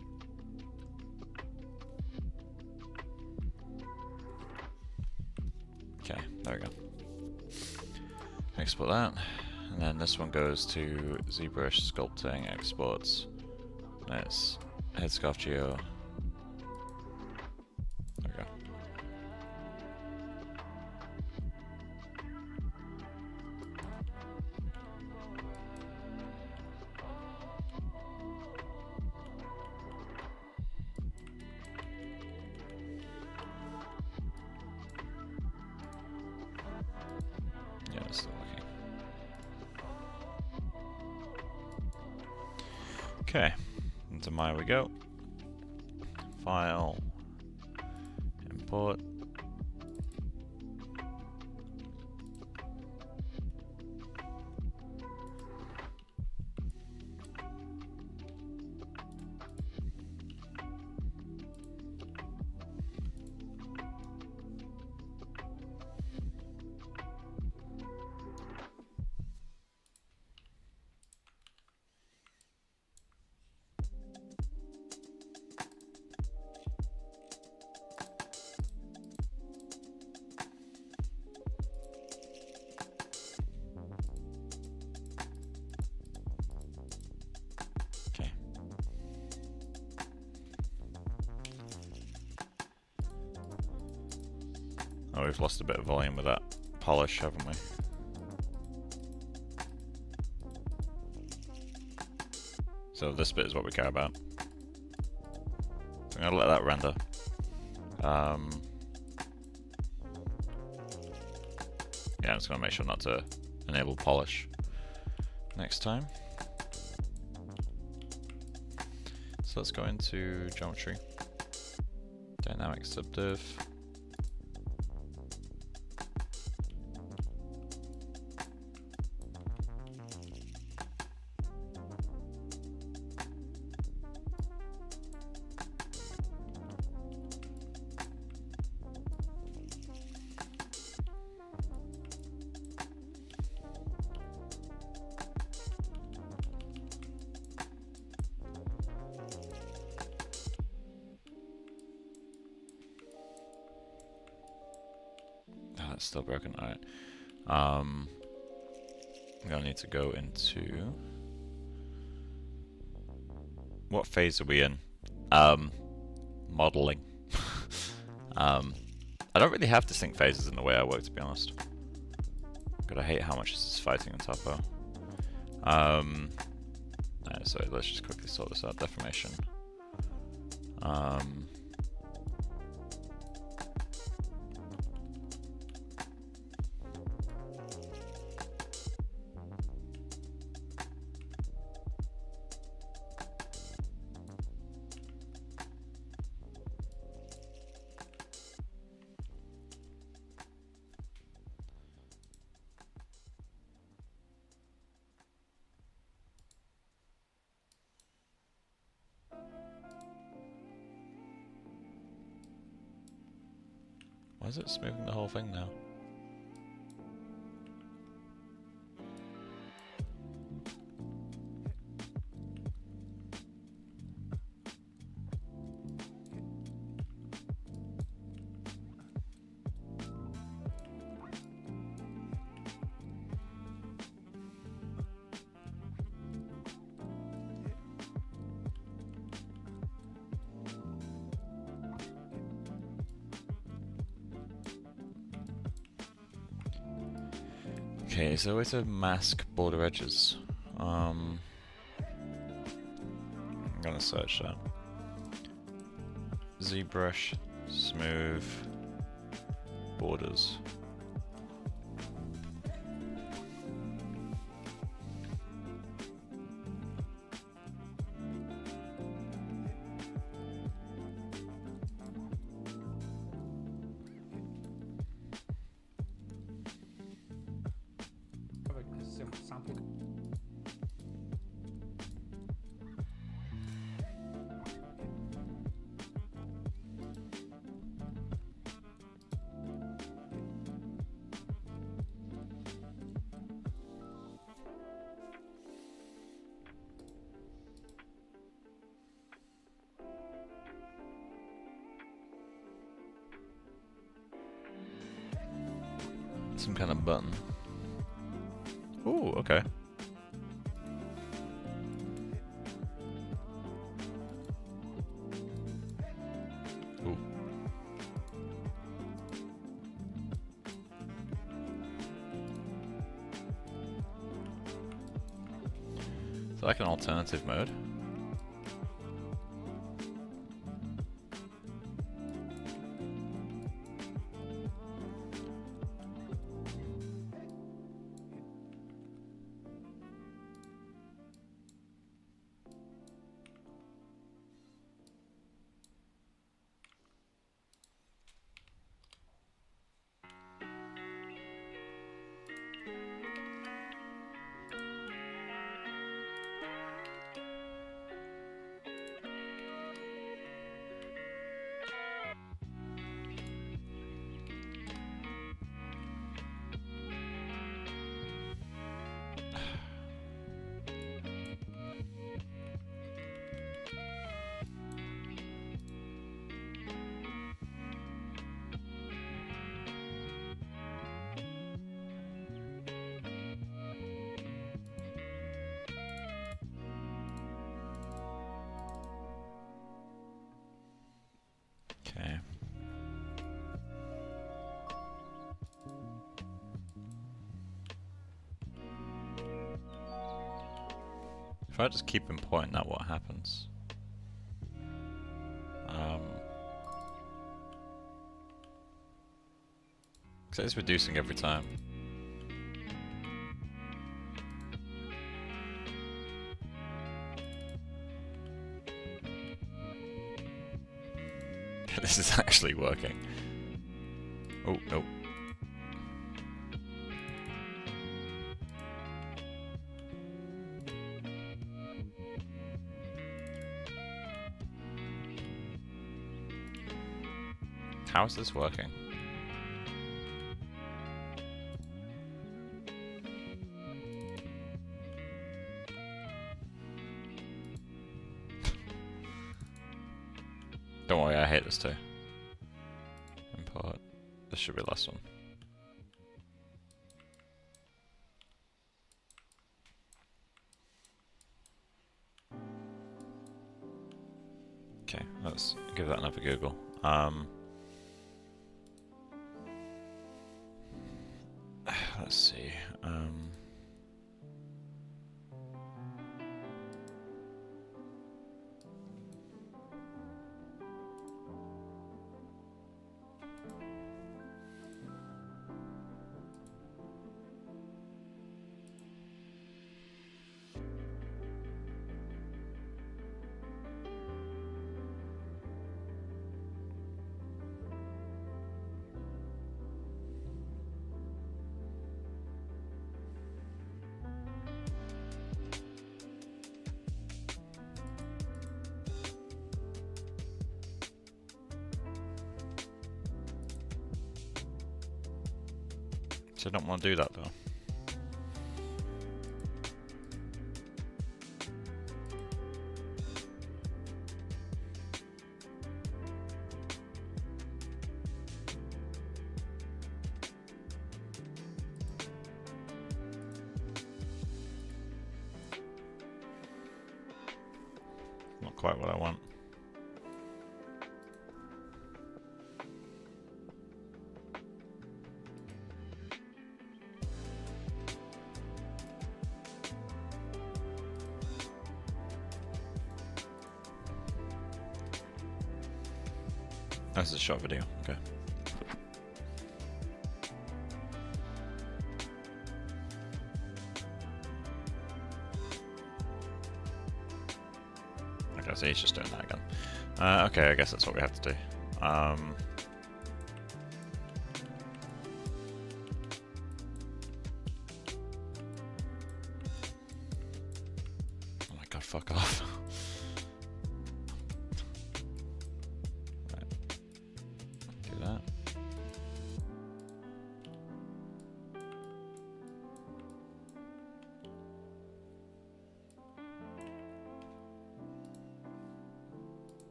S1: Okay, there we go. Export that, and then this one goes to ZBrush sculpting exports. And it's headscarf geo. There we go. Yeah, it's still working. Okay, into Maya we go. File, import. Oh, we've lost a bit of volume with that polish, haven't we? So this bit is what we care about. So I'm gonna let that render. Yeah, I'm just gonna make sure not to enable polish next time. So let's go into geometry, dynamic subdiv. It's still broken. Alright. I'm gonna need to go into what phase are we in? Modeling. I don't really have distinct phases in the way I work, to be honest. God, I hate how much this is fighting on topo. So let's just quickly sort this out. Deformation. Why is it smoothing the whole thing now? Okay, so way to mask border edges. I'm gonna search that. ZBrush, smooth, borders. Some kind of button. Ooh, okay. Ooh. Is that like an alternative mode? If I just keep importing that, what happens? Because it's reducing every time. This is actually working. Oh, no. How is this working? Don't worry, I hate this too. Import. This should be the last one. Okay, let's give that another Google. Let's see. So I don't want to do that though. Not quite what I want. That's a short video, okay. Okay, so he's just doing that again. Okay, I guess that's what we have to do. Oh my god, fuck off.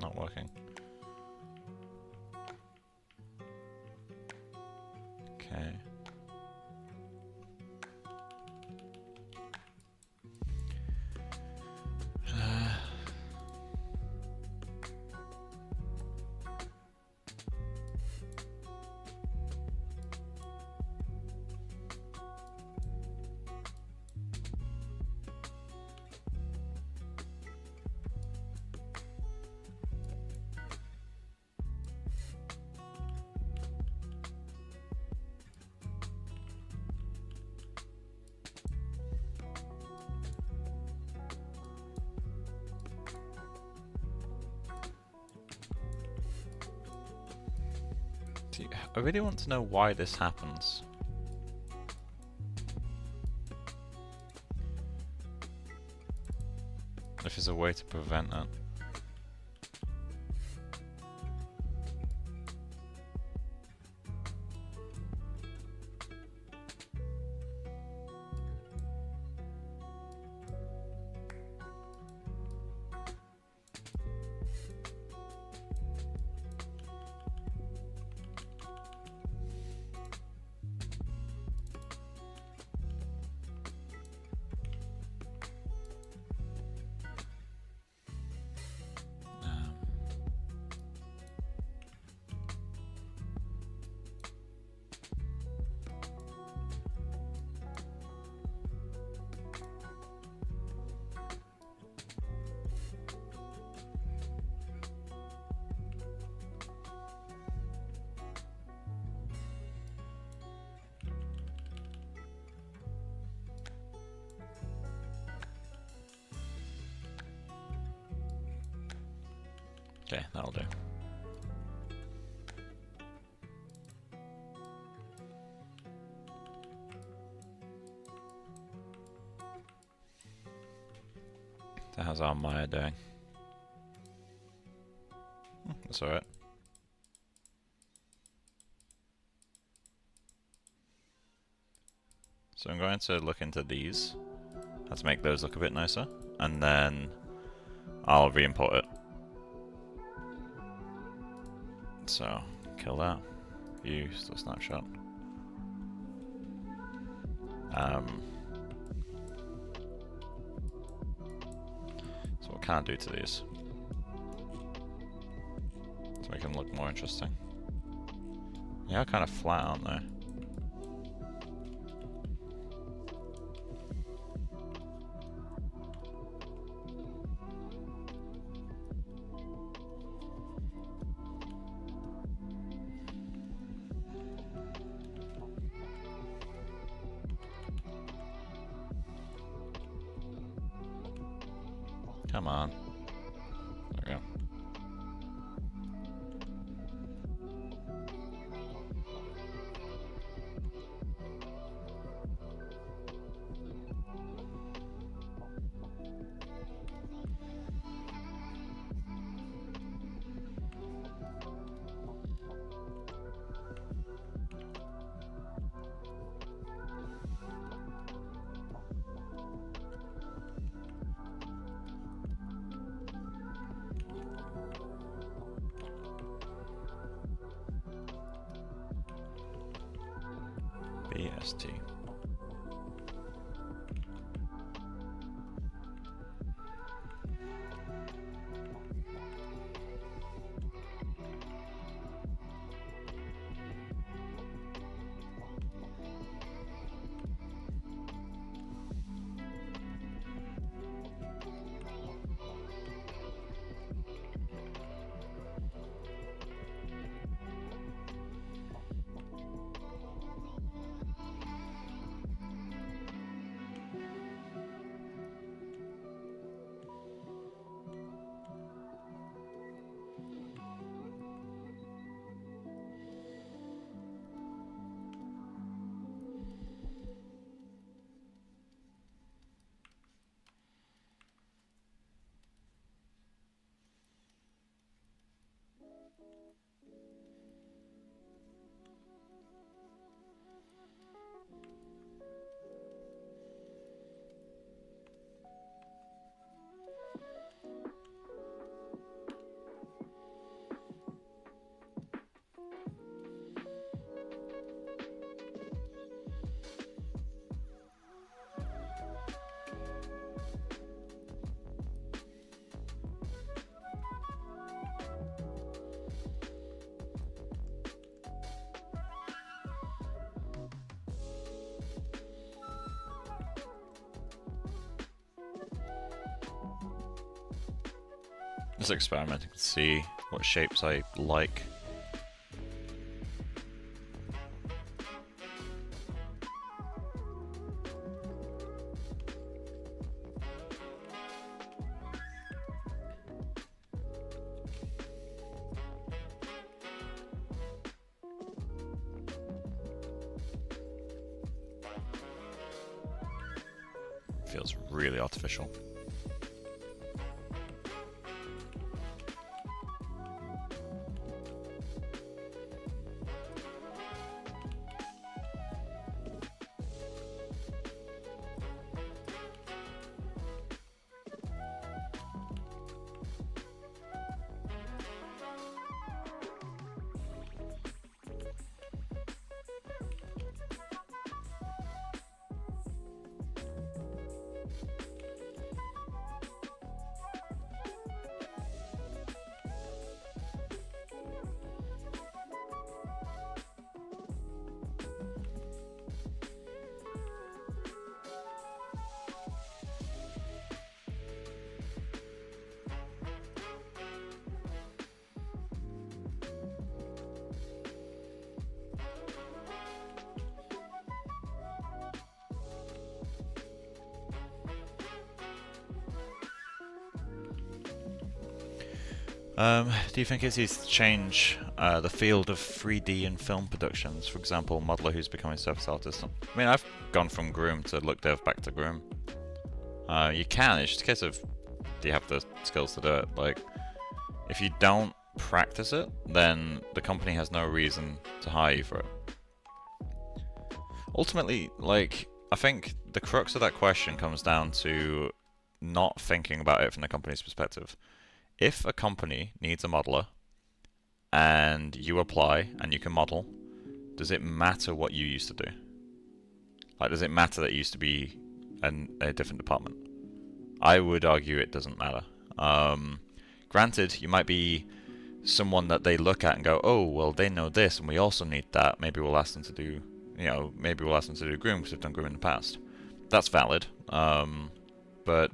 S1: Not working. Okay. I really want to know why this happens. If there's a way to prevent it. Okay, that'll do. So how's our Maya doing? That's alright. So I'm going to look into these. Let's make those look a bit nicer. And then I'll re-import it. So, kill that. View, still snapshot. So what can I do to these? To make them look more interesting. They are kind of flat, aren't they? Come on. There we go. BST. Just experimenting to see what shapes I like. Feels really artificial. Do you think it's easy to change the field of 3D and film productions? For example, modeler who's becoming surface artist. I mean, I've gone from Groom to look dev back to Groom. You can, it's just a case of do you have the skills to do it? Like, if you don't practice it, then the company has no reason to hire you for it. Ultimately, like, I think the crux of that question comes down to not thinking about it from the company's perspective. If a company needs a modeler and you apply and you can model, does it matter what you used to do? Like, does it matter that you used to be a different department? I would argue it doesn't matter. Granted, you might be someone that they look at and go, oh, well, they know this and we also need that. Maybe we'll ask them to do, maybe we'll ask them to do Groom because they've done Groom in the past. That's valid. But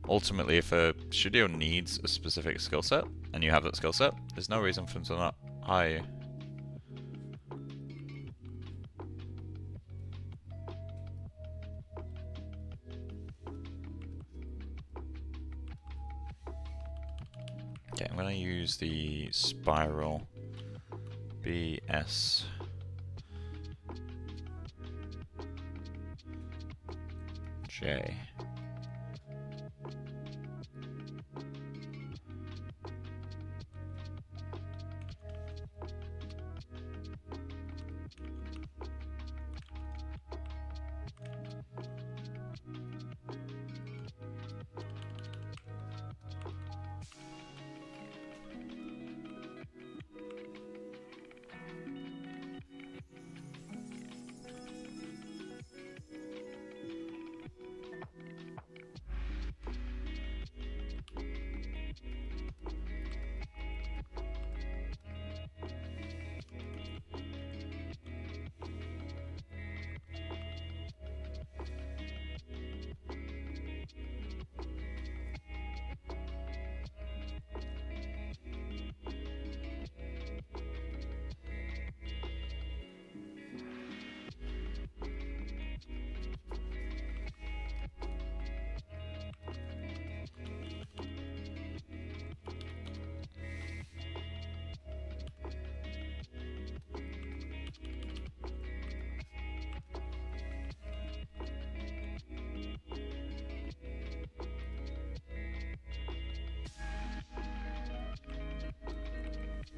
S1: ultimately, if a studio needs a specific skill set and you have that skill set, there's no reason for them to not hire you. Okay, I'm going to use the spiral BS. J.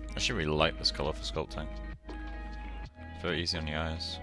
S1: I actually really like this colour for sculpting. Very easy on the eyes.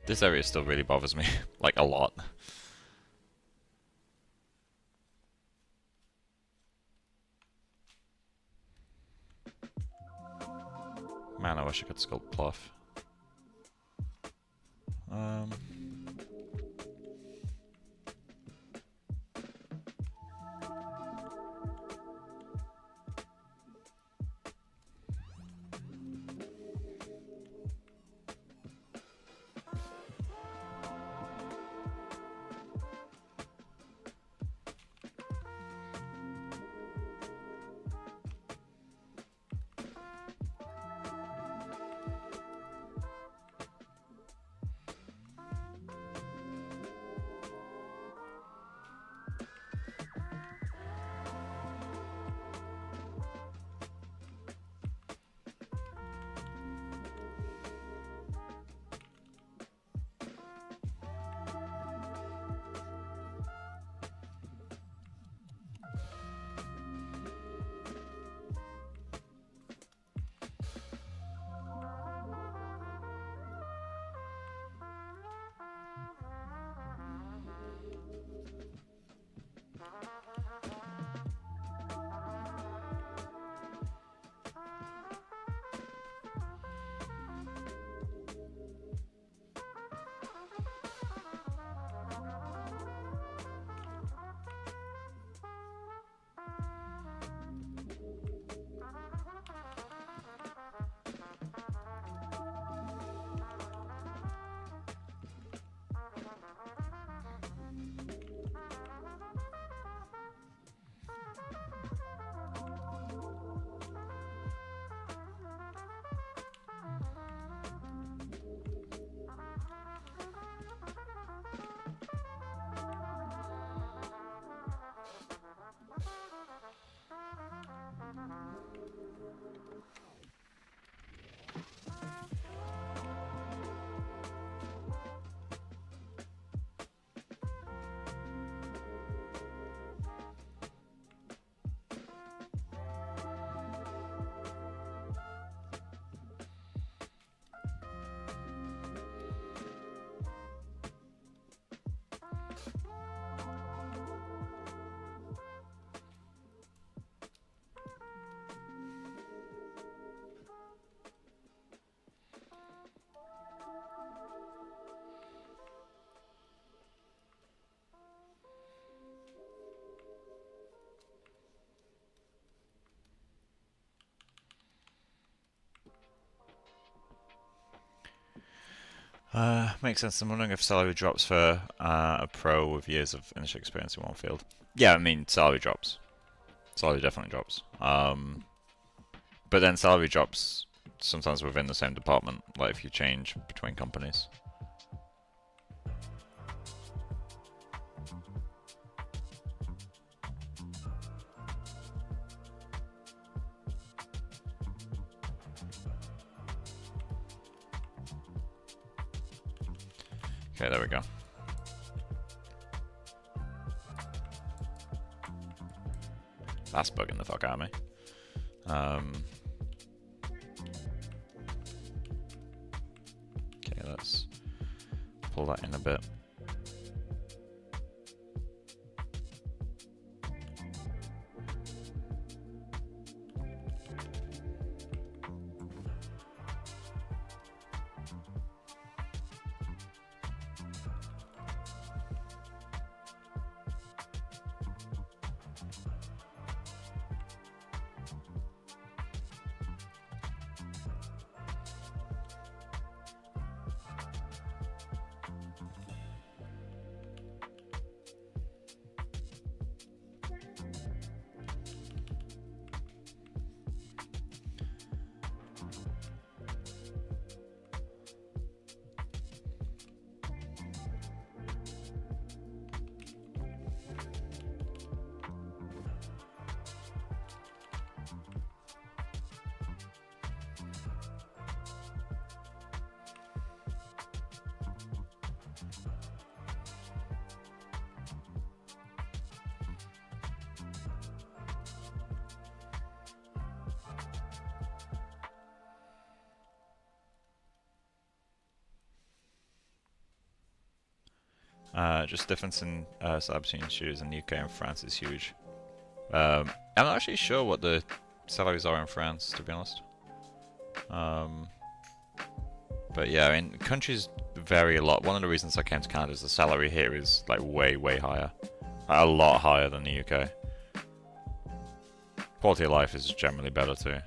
S1: This area still really bothers me, like a lot. Man, I wish I could sculpt cloth. Makes sense. I'm wondering if salary drops for a pro with years of industry experience in one field. Yeah, I mean, salary drops. Salary definitely drops. But then salary drops sometimes within the same department, like if you change between companies. Okay, there we go. That's bugging the fuck out of me. Okay, let's pull that in a bit. Just difference in salary between studios in the UK and France is huge. I'm not actually sure what the salaries are in France, to be honest. But yeah, I mean, countries vary a lot. One of the reasons I came to Canada is the salary here is like way, way higher. A lot higher than the UK. Quality of life is generally better too.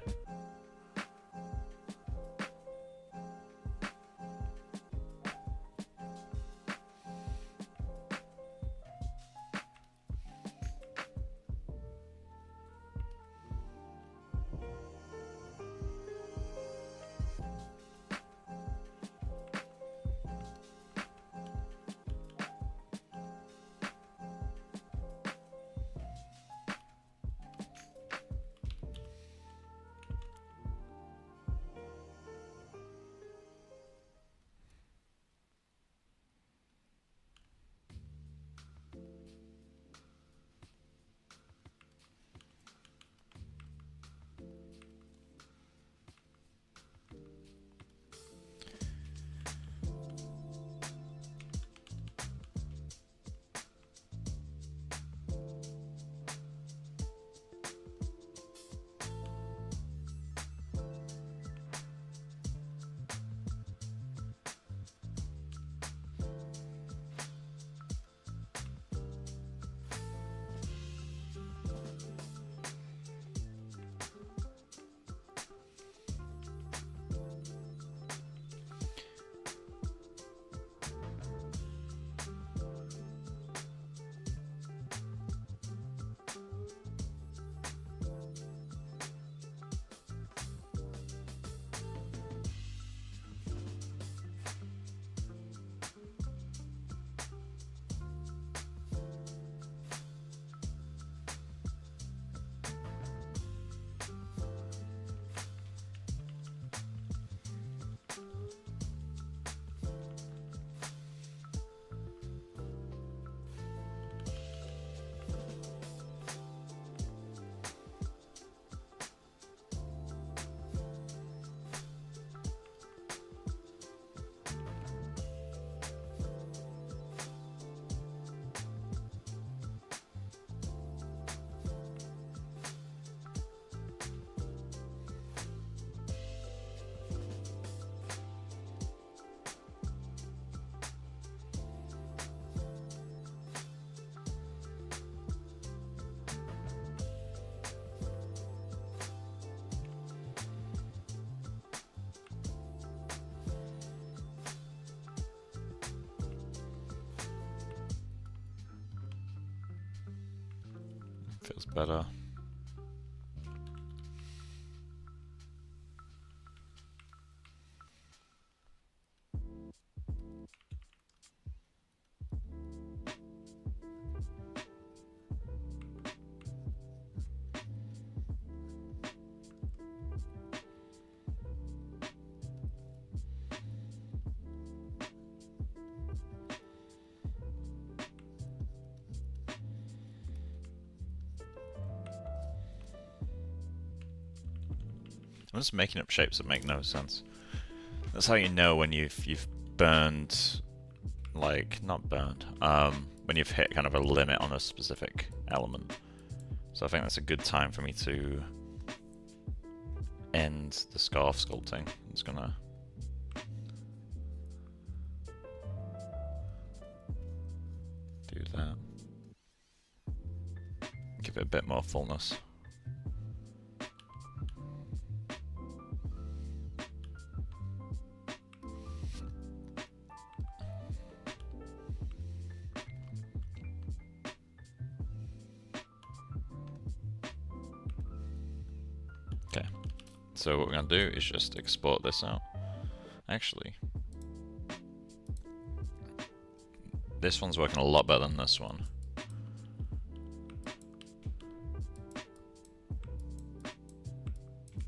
S1: Feels better. I'm just making up shapes that make no sense. That's how you know when you've burned, like, not burned, when you've hit kind of a limit on a specific element. So I think that's a good time for me to end the scarf sculpting. I'm just gonna do that. Give it a bit more fullness. Okay, so what we're going to do is just export this out. Actually, this one's working a lot better than this one.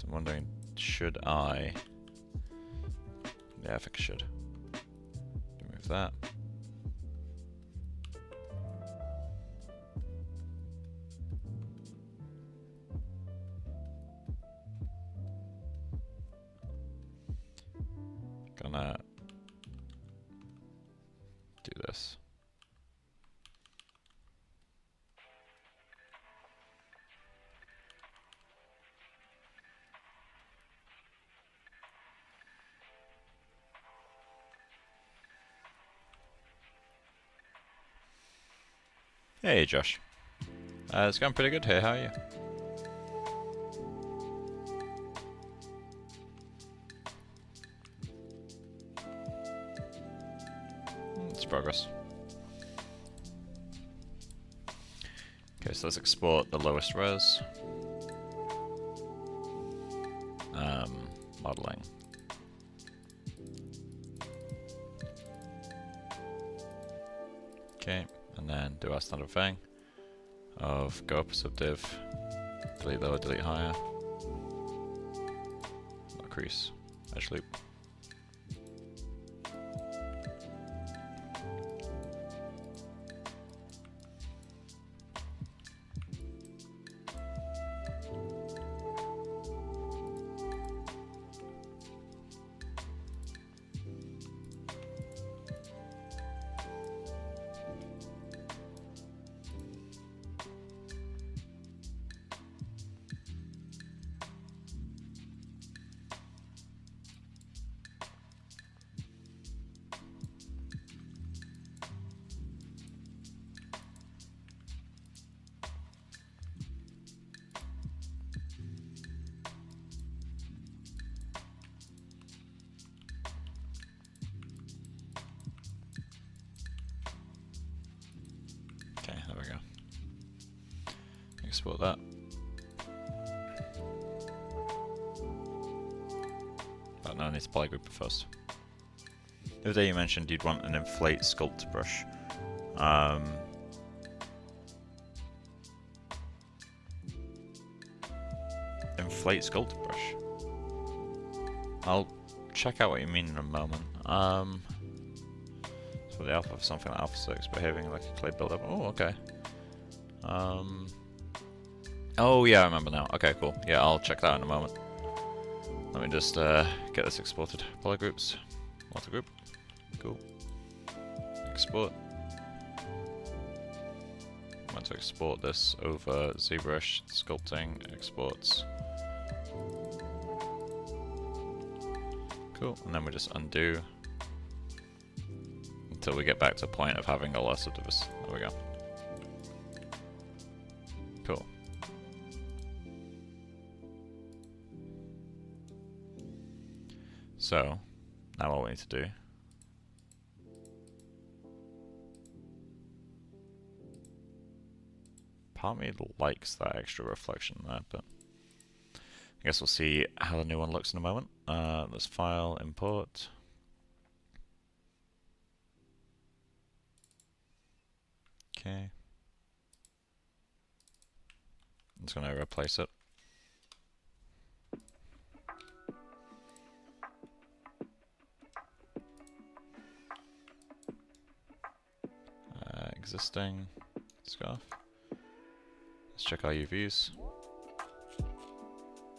S1: I'm wondering, should I? Yeah, I think I should. Remove that. Gonna do this. Hey Josh, it's going pretty good here, how are you? It's progress. Okay, so let's export the lowest res. Modeling. Okay, and then do our standard thing of go up a subdiv, delete lower, delete higher, not crease, edge loop. Okay, there we go. Export that. But now I need to polygroup it first. The other day you mentioned you'd want an inflate sculpt brush. Inflate sculpt brush? I'll check out what you mean in a moment. So the alpha for something like alpha 6 behaving like a clay buildup. Oh, okay. Oh yeah, I remember now. Okay, cool. Yeah, I'll check that out in a moment. Let me just get this exported. Polygroups, multigroup. Cool. Export. I'm going to export this over ZBrush sculpting exports. Cool, and then we just undo until we get back to a point of having all our subdivs. There we go. Cool. So, now what we need to do part of me likes that extra reflection there, but I guess we'll see how the new one looks in a moment. Let's file, import. Okay. I'm just going to replace it. Existing. Let's go off. Let's check our UVs.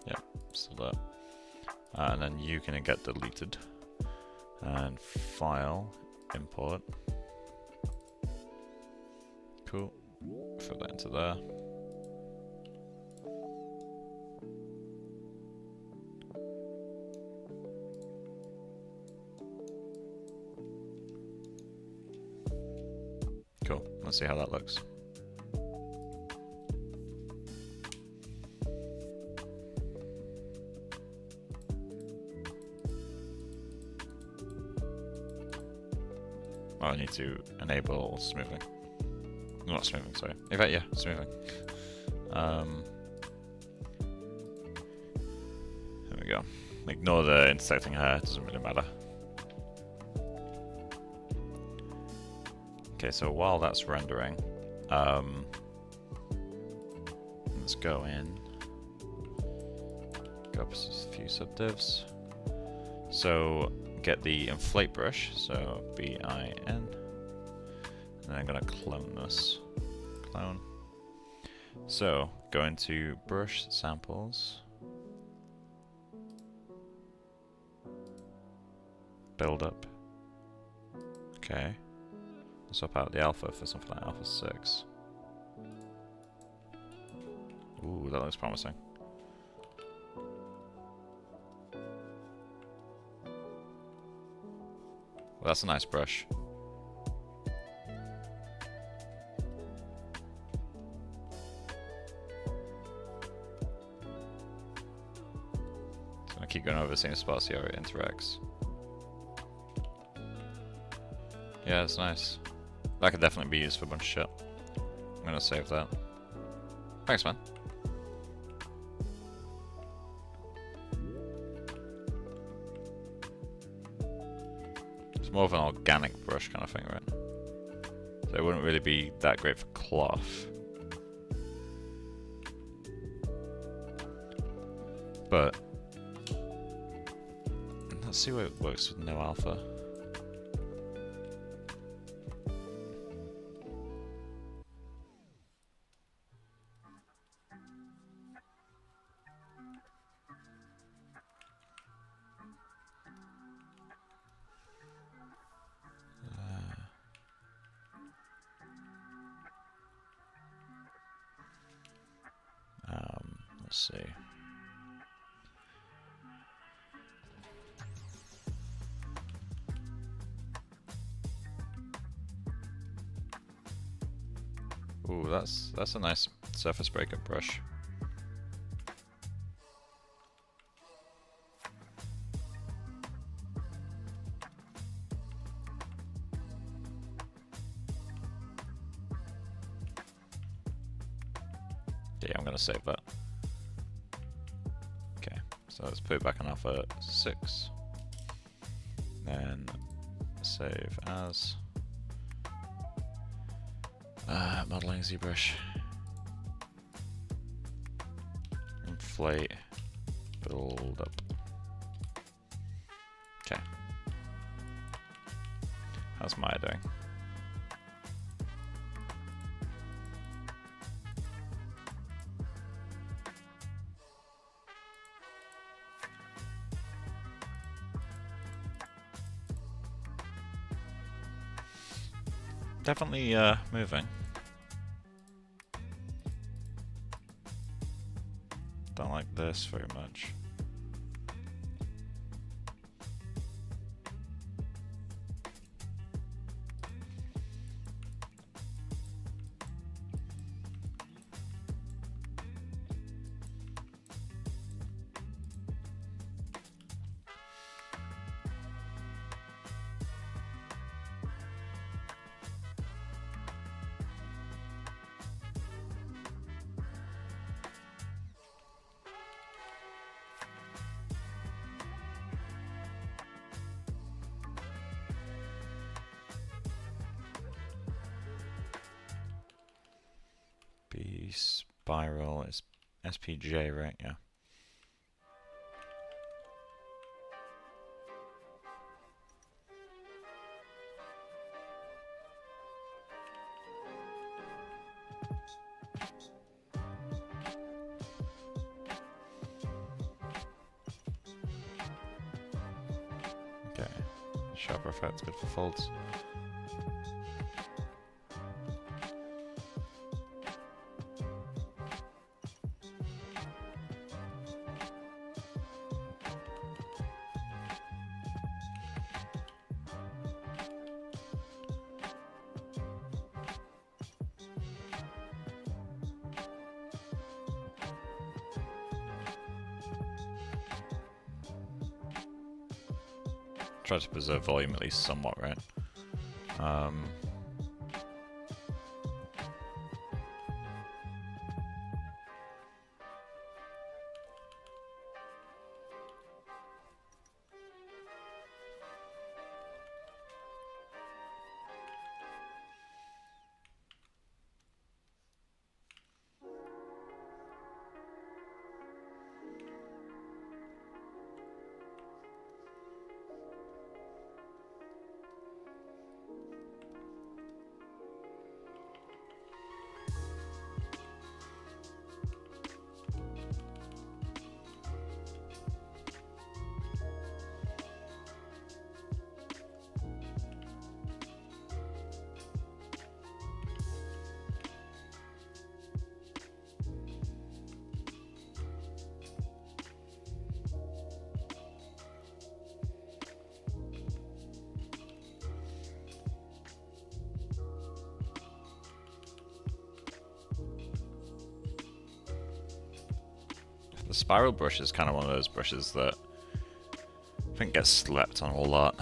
S1: Yep, still there. And then you can get deleted. And file, import. Cool. Put that into there. Cool. Let's see how that looks. Oh, I need to enable smoothing. Not smoothing, sorry. In fact, yeah, smoothing. There we go. Ignore the intersecting hair, it doesn't really matter. Okay, so while that's rendering, let's go in, go up a few subdivs. So get the inflate brush, so bin, and then I'm gonna clone this. Clone. So go into brush samples, build up. Okay. Swap out the alpha for something like alpha 6. Ooh, that looks promising. Well, that's a nice brush. So I keep going over the same spot, see how it interacts. Yeah, it's nice. That could definitely be used for a bunch of shit. I'm gonna save that. Thanks, man. It's more of an organic brush kind of thing, right? So it wouldn't really be that great for cloth. But let's see what it works with no alpha. Let's see. Ooh, that's a nice surface breakup brush. Yeah, I'm gonna save that. Okay, so let's put it back on alpha 6. Then save as. Modeling ZBrush. Inflate. Build up. Okay. How's Maya doing? Definitely moving. Don't like this very much. spiral is SPJ, right? Yeah. Okay. Sharper effect's good for folds. Try to preserve volume at least somewhat, right? The spiral brush is kind of one of those brushes that I think gets slept on a lot.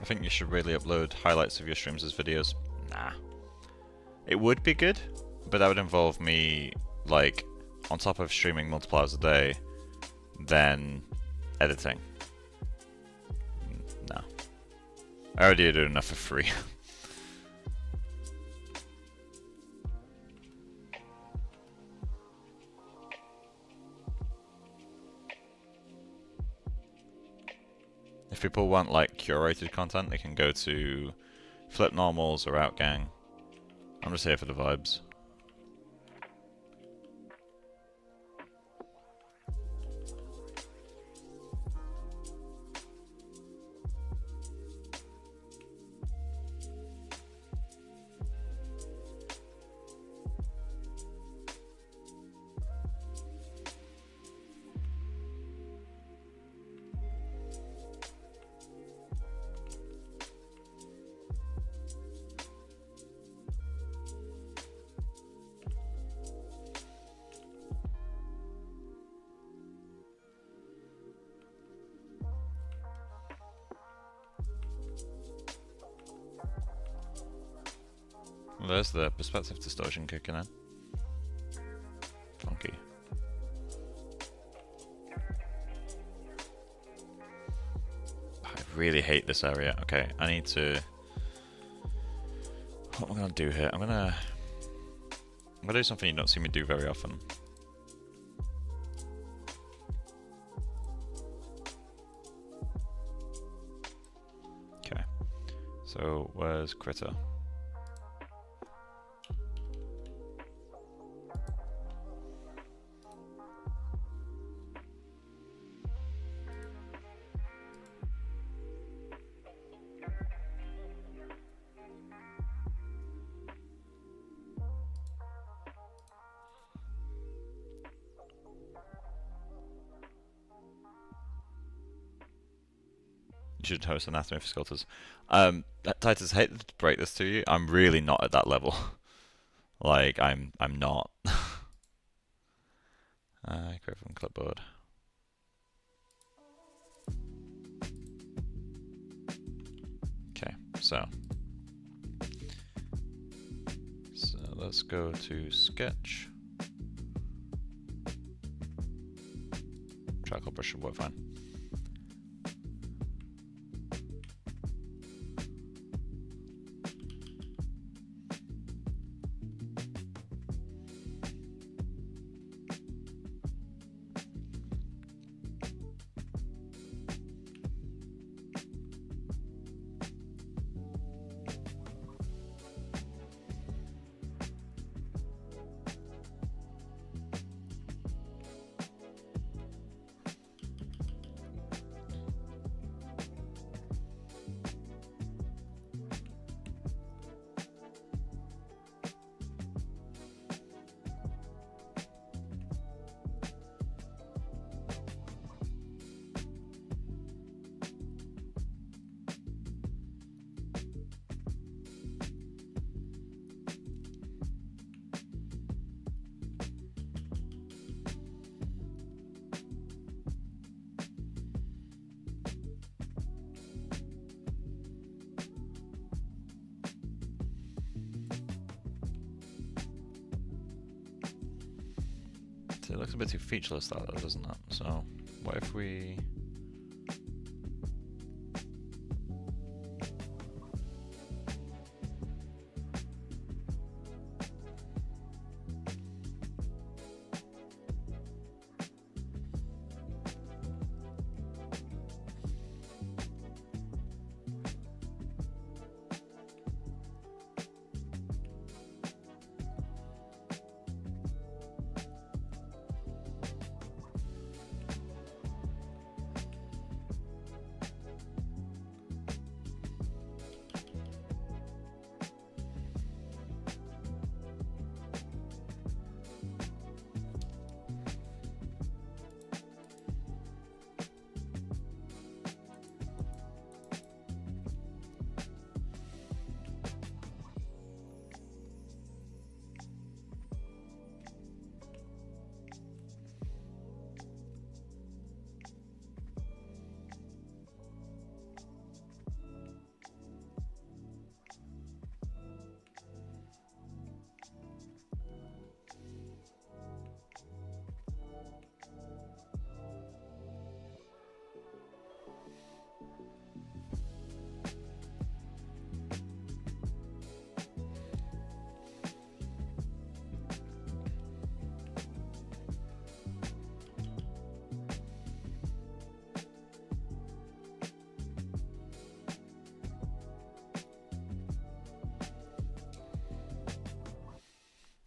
S1: I think you should really upload highlights of your streams as videos. Nah. It would be good, but that would involve me, like, on top of streaming multiple hours a day, then editing. No. I already do enough for free. If people want like curated content, they can go to Flip Normals or Outgang. I'm just here for the vibes. There's the perspective distortion kicking in. Funky. I really hate this area. Okay, I need to... What am I gonna do here? I'm gonna do something you don't see me do very often. Okay. So where's Critter? You should host Anatomy for Sculptors. Titus, I hate to break this to you. I'm really not at that level. Like, I'm not. Go from clipboard. Okay, so let's go to Sketch. Charcoal brush should work fine. It looks a bit too featureless, that though, doesn't it? So, what if we...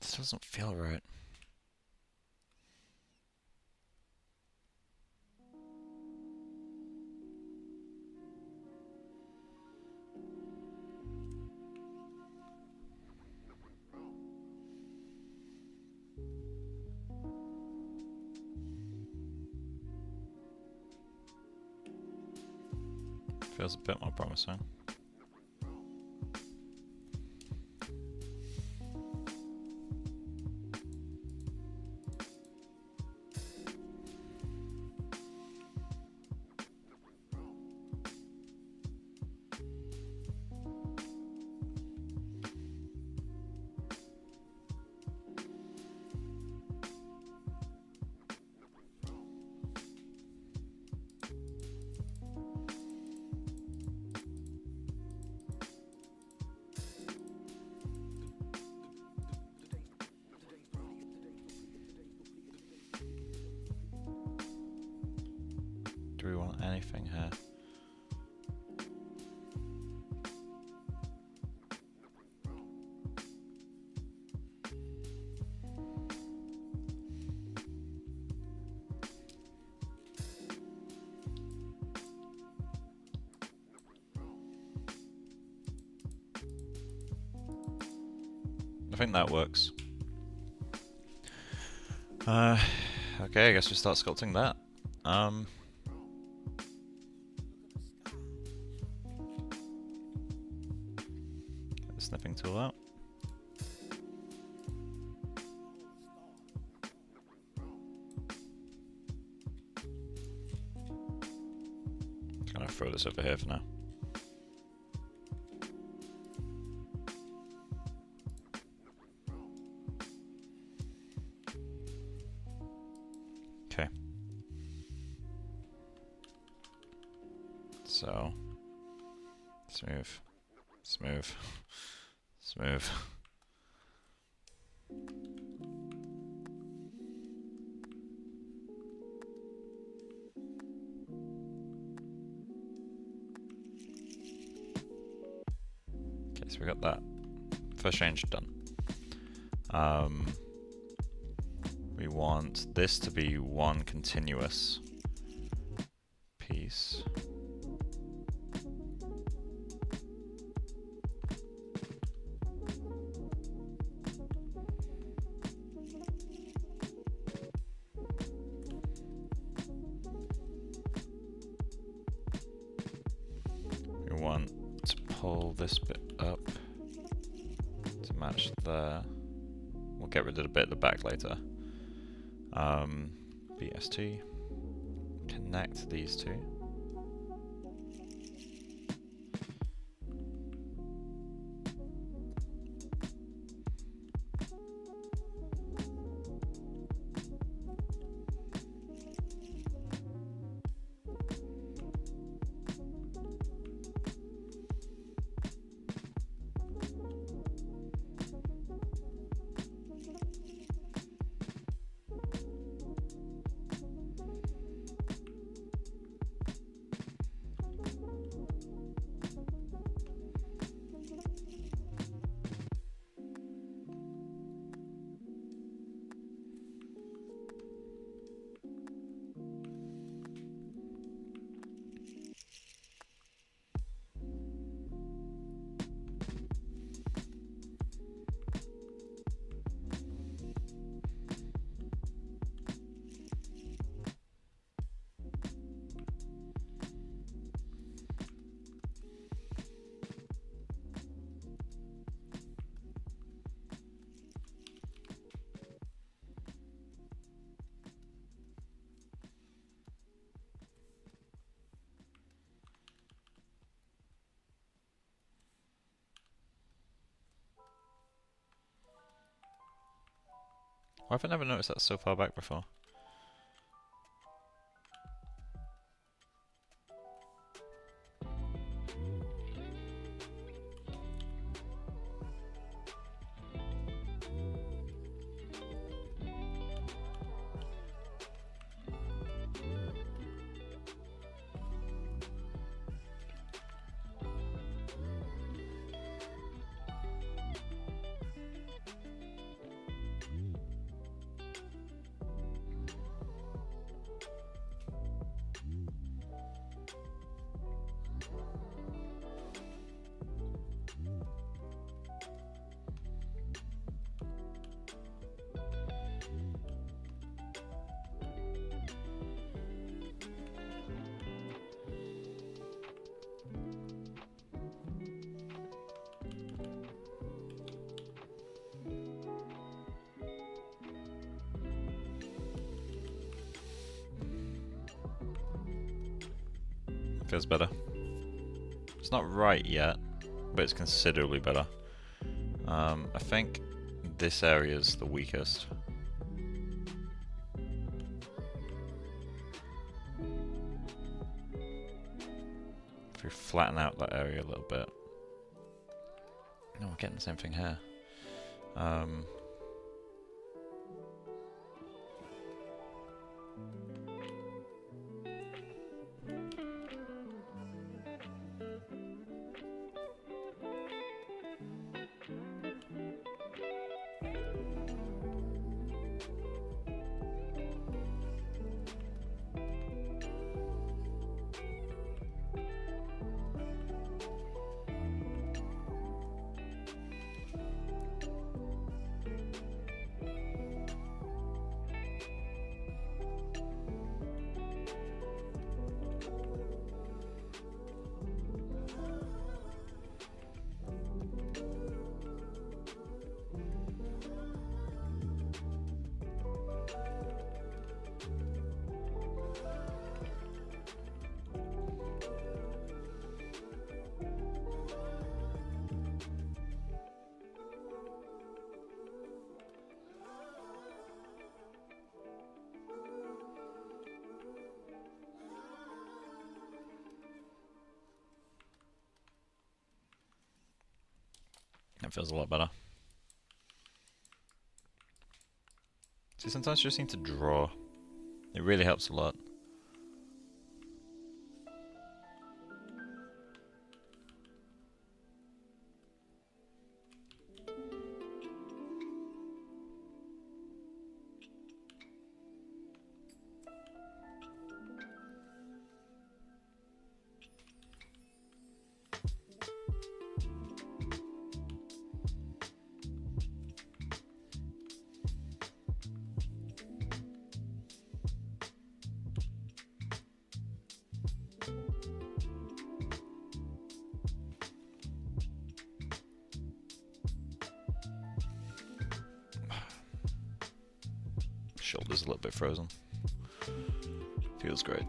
S1: This doesn't feel right. Feels a bit more promising. anything here? I think that works. Okay, I guess we start sculpting that. Get the snipping tool out. Gonna throw this over here for now. Okay. So, smooth, smooth, smooth. Okay, so we got that first change done. We want this to be one continuous piece. We want to pull this bit up to match there. We'll get rid of the bit at the back later. BST, connect these two. Why have I never noticed that so far back before? Feels better. It's not right yet, but it's considerably better. I think this area is the weakest. If we flatten out that area a little bit. No, we're getting the same thing here. That feels a lot better. See, sometimes you just need to draw. It really helps a lot. Shoulder's a little bit frozen. Feels great.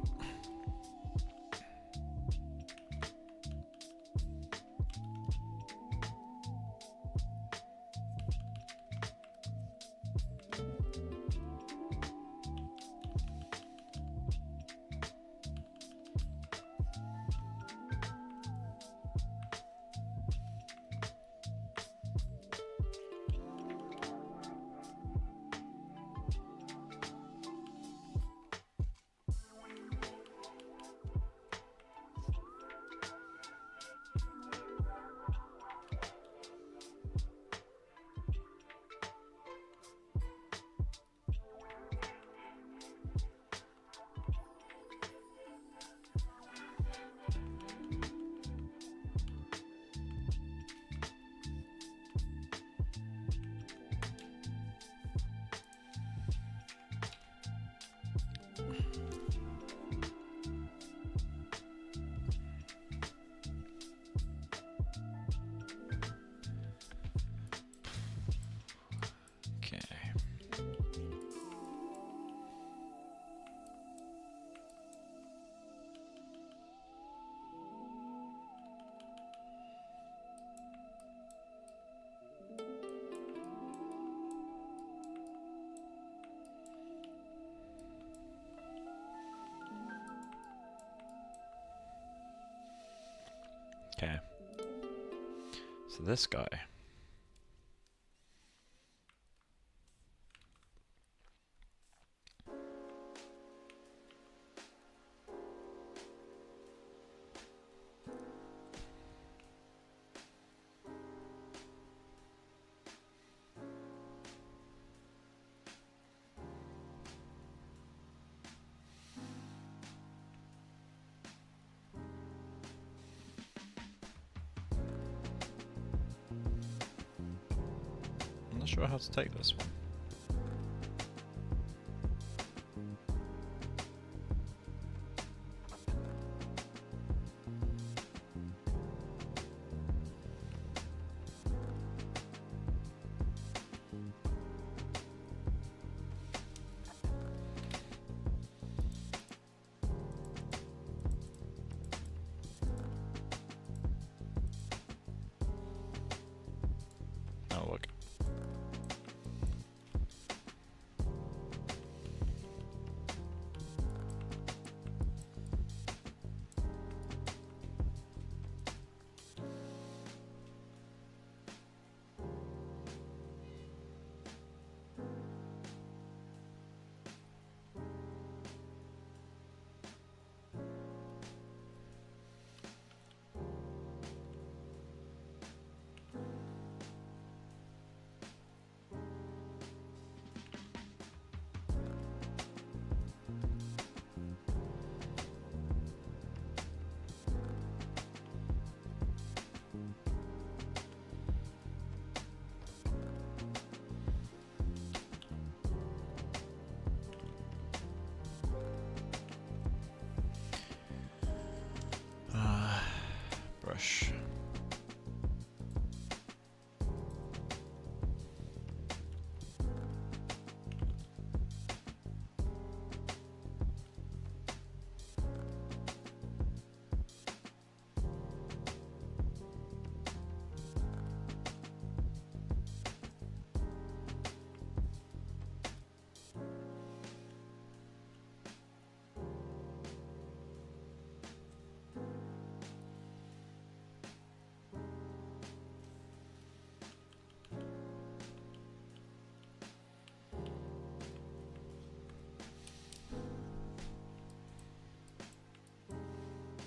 S1: Okay. So this guy. I'm not sure how to take this one. Oh, look.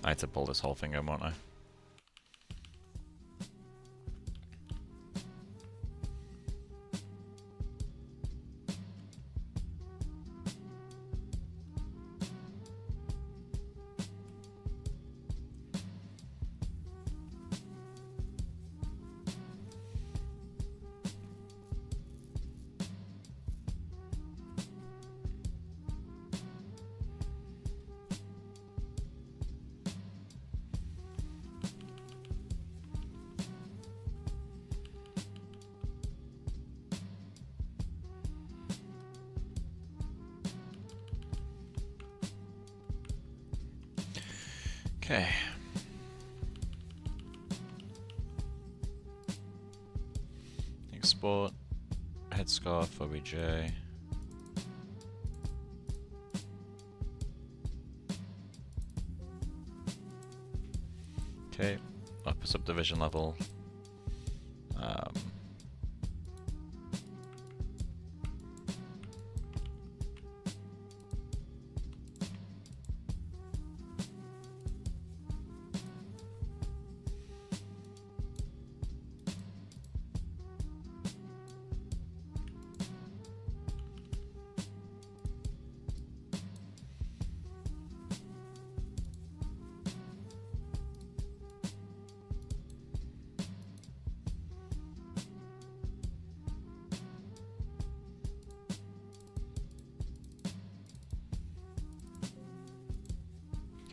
S1: I had to pull this whole thing in, won't I? Okay. Export headscarf OBJ. Okay, upper subdivision level.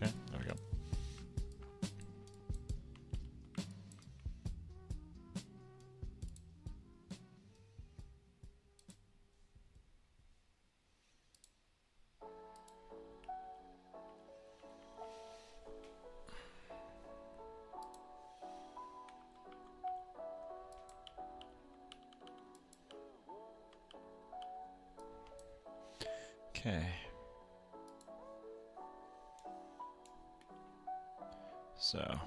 S1: Okay, there we go. Okay. So.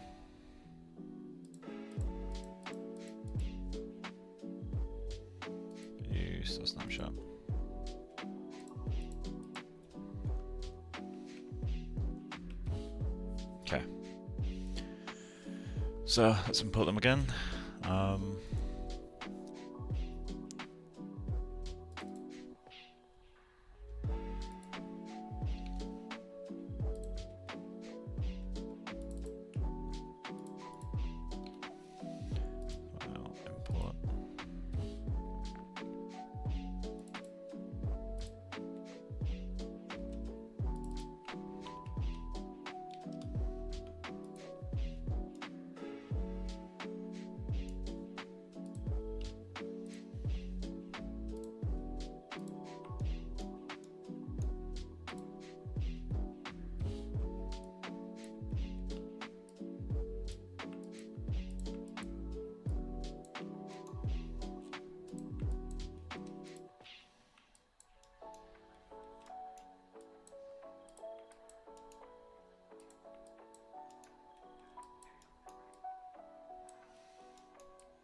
S1: Use the snapshot. Okay. So let's import them again. Import.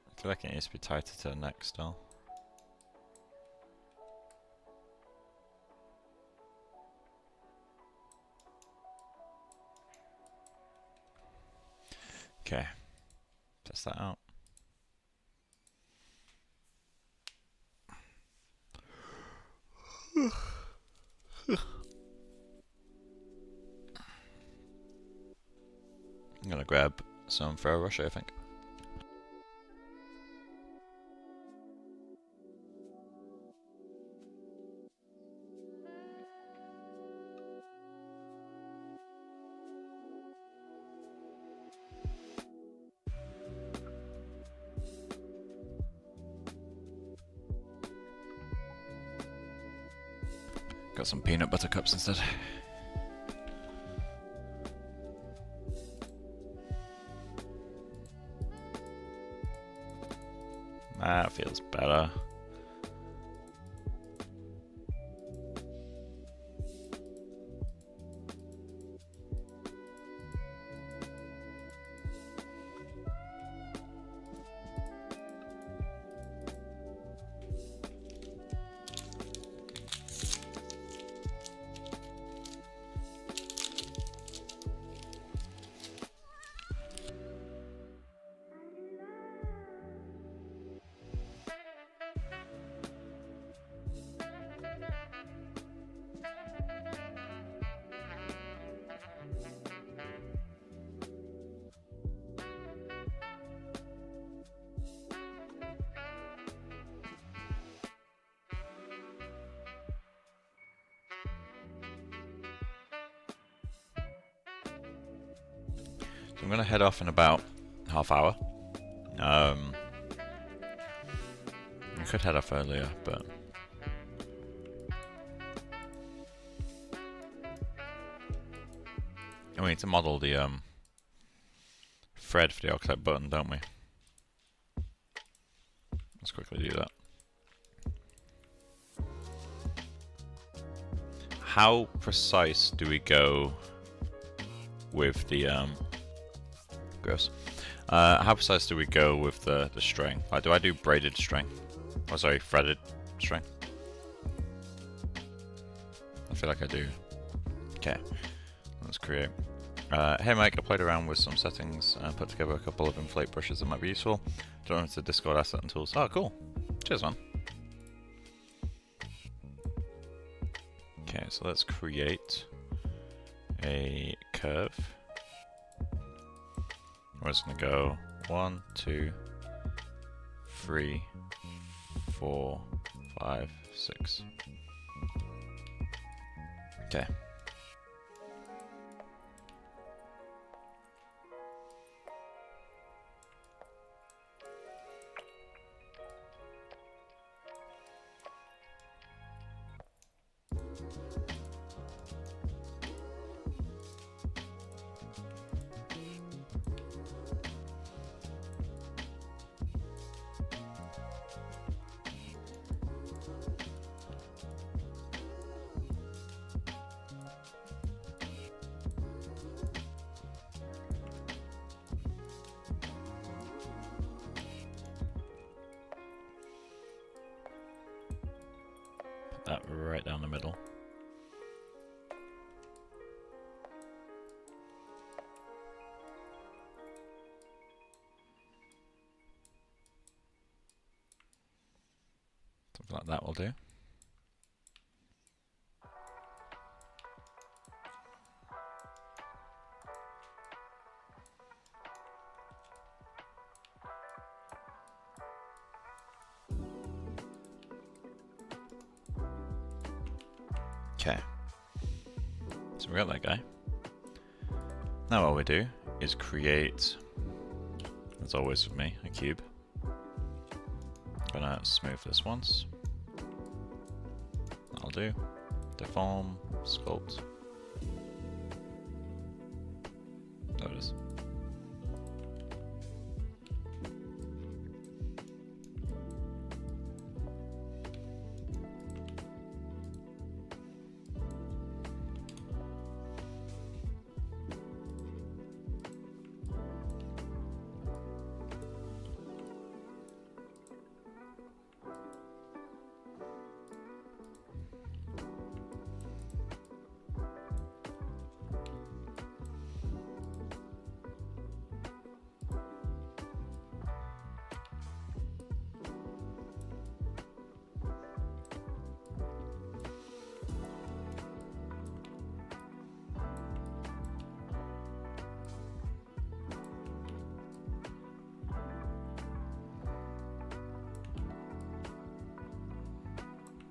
S1: I feel like it needs to be tighter to the neck still. Okay, test that out. I'm gonna grab some Ferrero Rocher, I think. Got some peanut butter cups instead. That feels better. I'm going to head off in about half hour. I could head off earlier, but we need to model the thread for the octet button, don't we? Let's quickly do that. How precise do we go with the gross? How precise do we go with the string? Like, do I do braided string? Oh, sorry, threaded string. I feel like I do. Okay, let's create. Hey Mike, I played around with some settings and put together a couple of inflate brushes that might be useful. Join us to Discord asset and tools. Oh, cool. Cheers, man. Okay, so let's create a curve. We're just going to go 1, 2, 3, 4, 5, 6. Okay. That right down the middle. Something like that will do. Okay, so we got that guy. Now what we do is create, as always with me, a cube. I'm gonna smooth this once. That'll do. Deform, sculpt. There it is.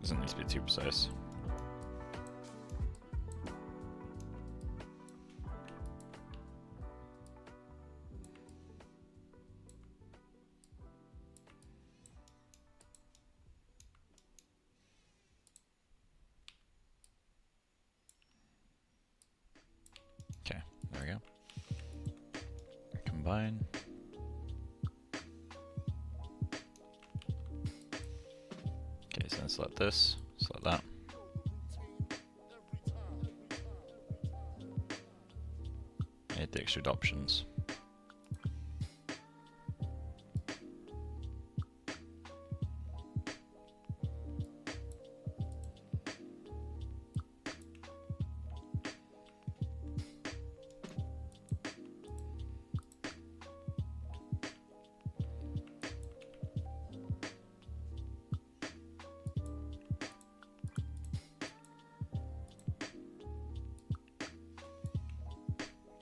S1: Doesn't need to be too precise. Okay, there we go. Combine. Okay, so select this, select that. Hit the extrude options.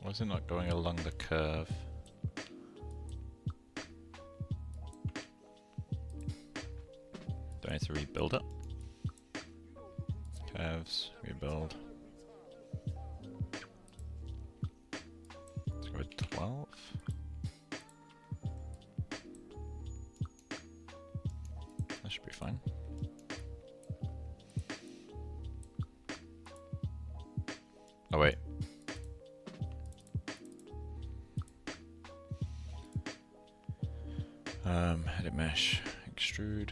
S1: Why is it not going along the curve? Do I need to rebuild it? Curves, rebuild. Let's go with 12. That should be fine. Oh wait. Edit mesh, extrude.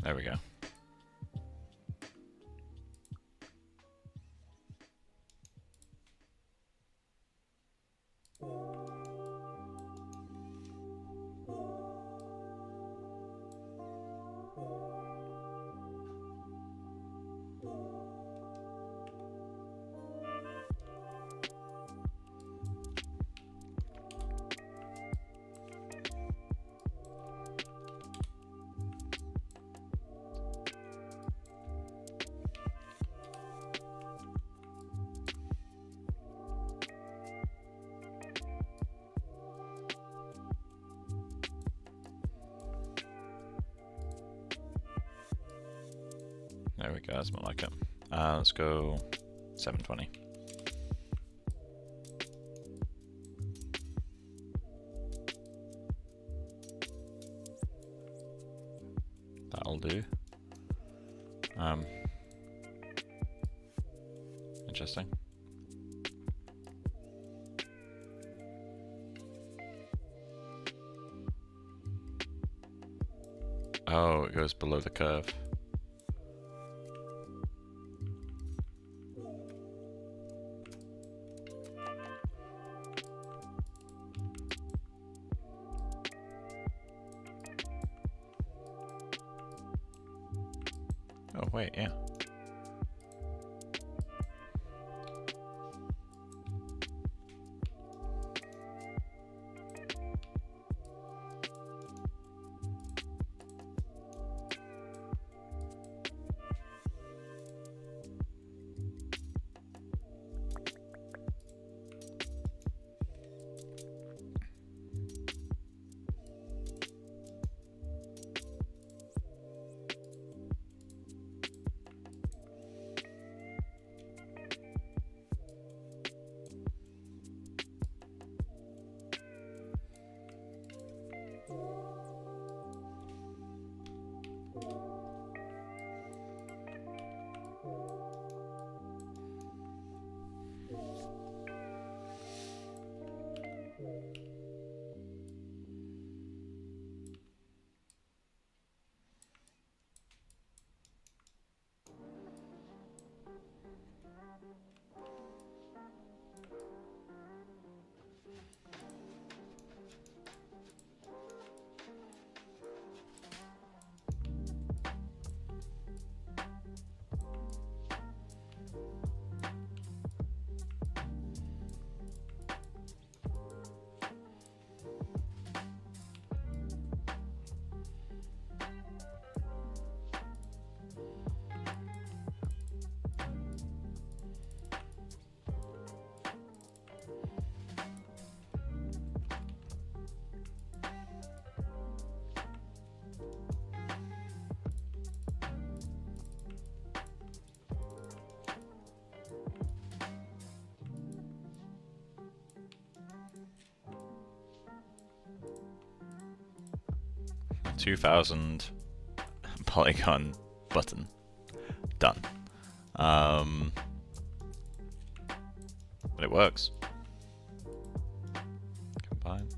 S1: There we go. There we go, that's more like it. Let's go 720. That'll do. Interesting. Oh, it goes below the curve. Oh wait, yeah. $2,000 polygon button done. But it works. Combine.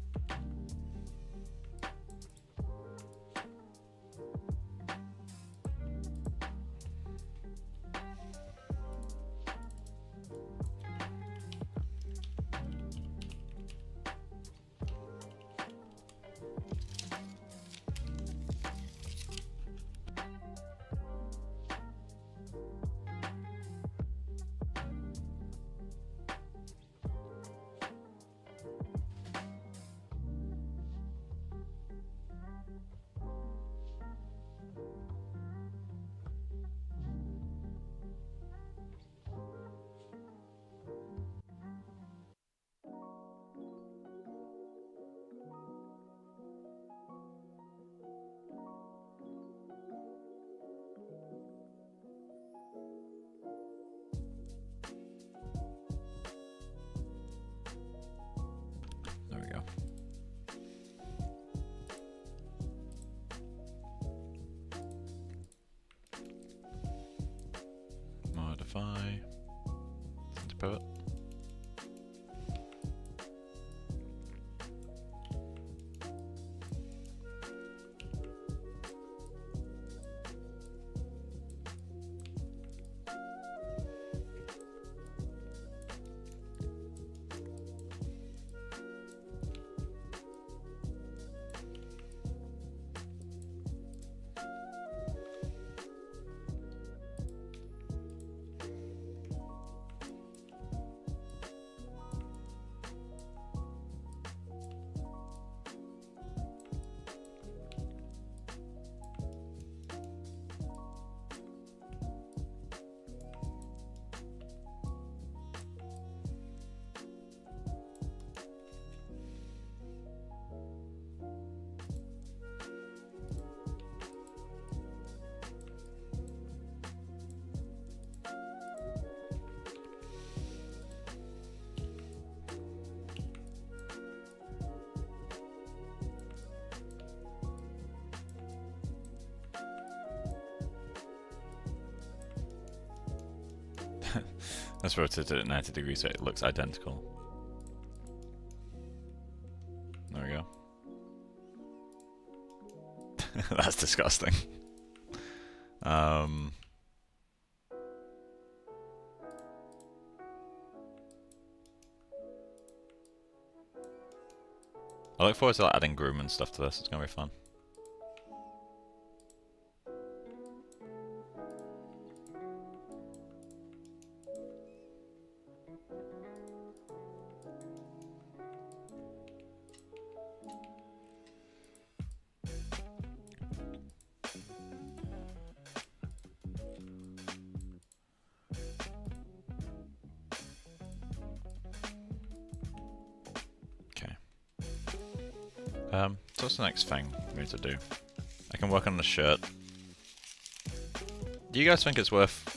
S1: if I pivot? That's rotated at 90 degrees so it looks identical. There we go. That's disgusting. I look forward to like, adding groom and stuff to this. It's gonna be fun. So what's the next thing we need to do? I can work on the shirt. Do you guys think it's worth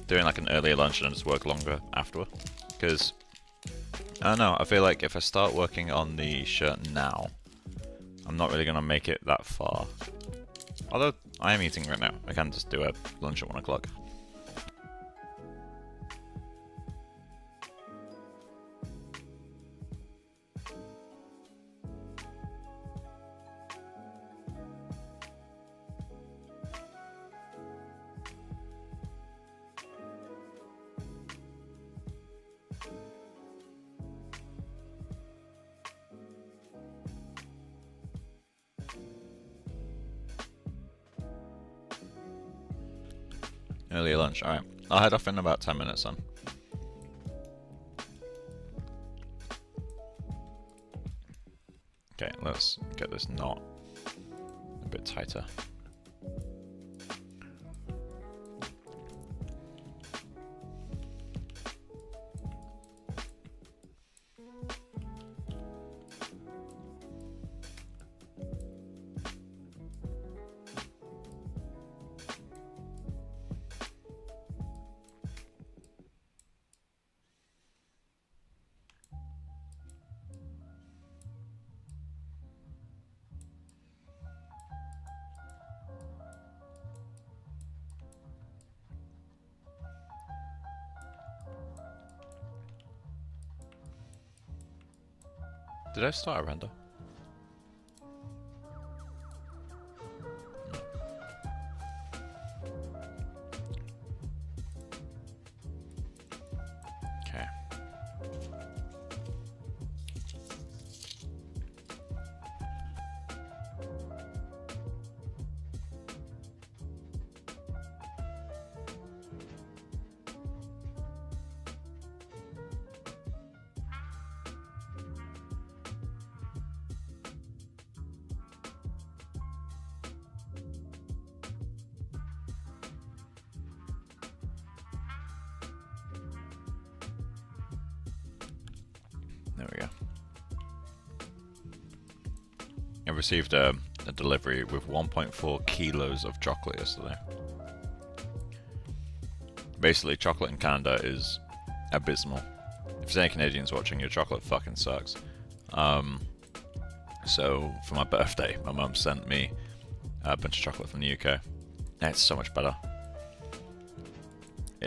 S1: doing like an earlier lunch and just work longer afterward? Because, I don't know, I feel like if I start working on the shirt now, I'm not really going to make it that far. Although, I am eating right now. I can just do a lunch at 1 o'clock. Earlier lunch, alright. I'll head off in about 10 minutes then. Okay, let's get this knot a bit tighter. Did I start a render? Okay. There we go. I received a delivery with 1.4 kilos of chocolate yesterday. Basically, chocolate in Canada is abysmal. If there's any Canadians watching, your chocolate fucking sucks. So, for my birthday, my mum sent me a bunch of chocolate from the UK. And it's so much better.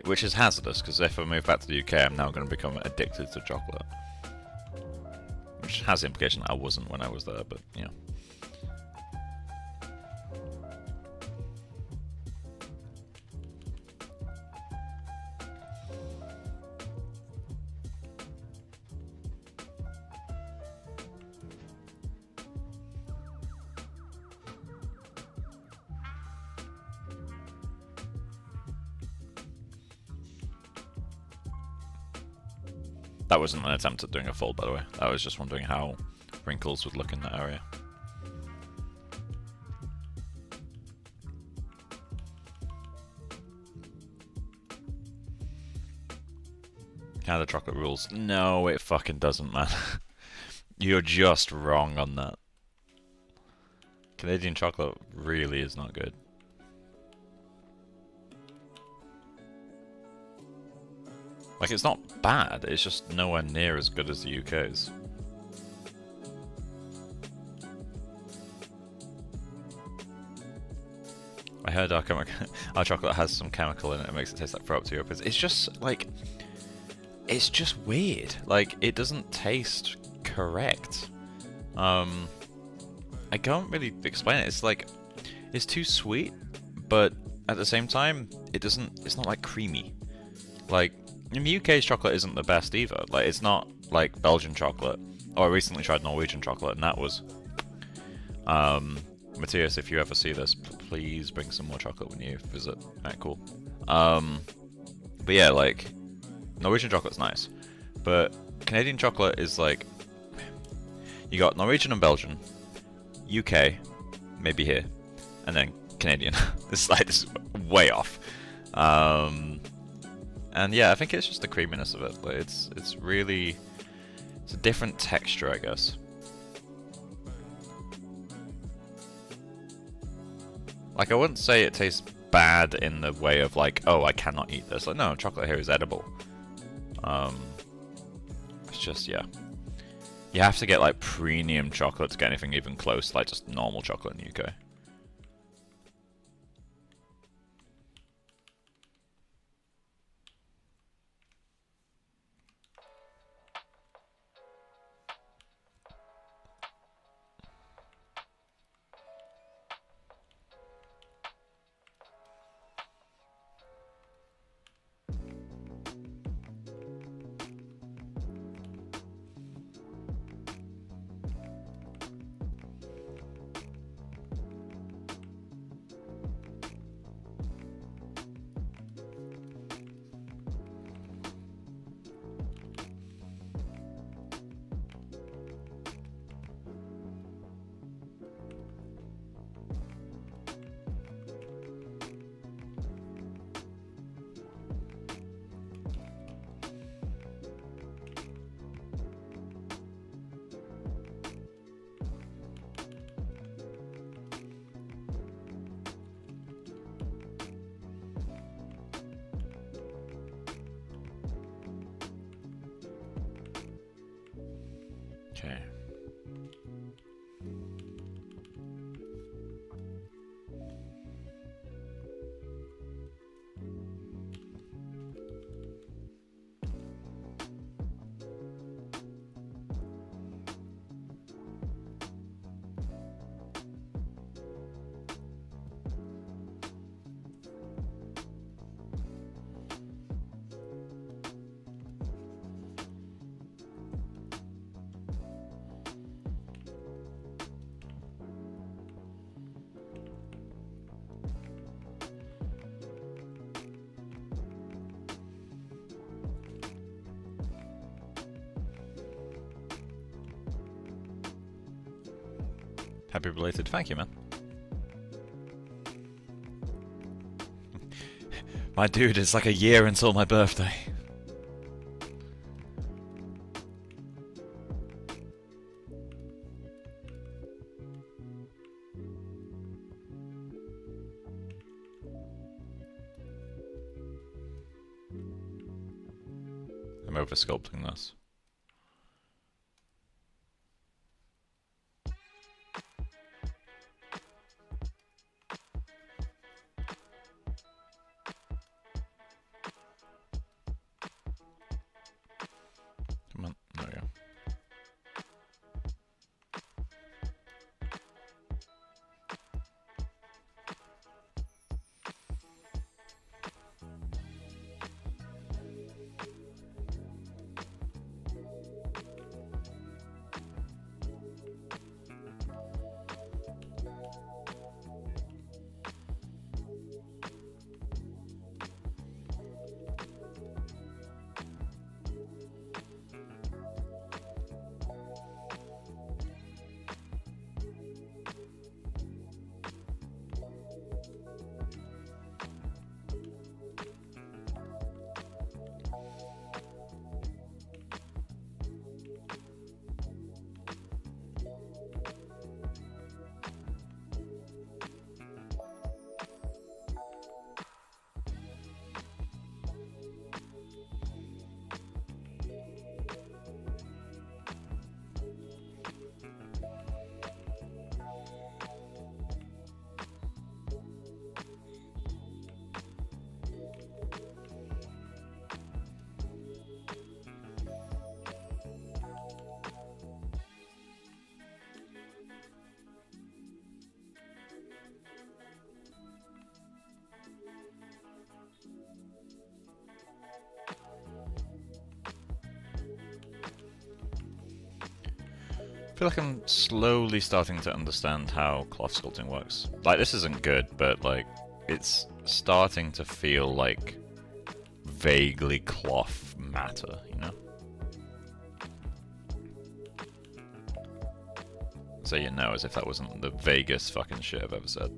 S1: which is hazardous because if I move back to the UK, I'm now going to become addicted to chocolate, which has the implication that I wasn't when I was there. But yeah. That wasn't an attempt at doing a fold, by the way. I was just wondering how wrinkles would look in that area. Canada chocolate rules. No, it fucking doesn't, man. You're just wrong on that. Canadian chocolate really is not good. Like, it's not bad, it's just nowhere near as good as the UK's. I heard our chocolate has some chemical in it that makes it taste like throw up to Europe. It's just, like... It's just weird. Like, it doesn't taste correct. I can't really explain it. It's like... It's too sweet, but at the same time, it's not, like, creamy. Like... In the UK's chocolate isn't the best either. Like, it's not like Belgian chocolate. Oh, I recently tried Norwegian chocolate, and that was... Matthias, if you ever see this, please bring some more chocolate when you visit. Alright, cool. But yeah, like, Norwegian chocolate's nice. But Canadian chocolate is like... You got Norwegian and Belgian, UK, maybe here, and then Canadian. This is way off. And yeah, I think it's just the creaminess of it. Like, it's really... It's a different texture, I guess. Like, I wouldn't say it tastes bad in the way of like, oh, I cannot eat this. Like, no, chocolate here is edible. It's just, yeah. You have to get like premium chocolate to get anything even close, like just normal chocolate in the UK. Okay. Happy belated, thank you, man. My dude, it's like a year until my birthday. I'm over sculpting this. feel like I'm slowly starting to understand how cloth sculpting works. Like, this isn't good, but like, it's starting to feel like vaguely cloth matter, you know? So you know, as if that wasn't the vaguest fucking shit I've ever said.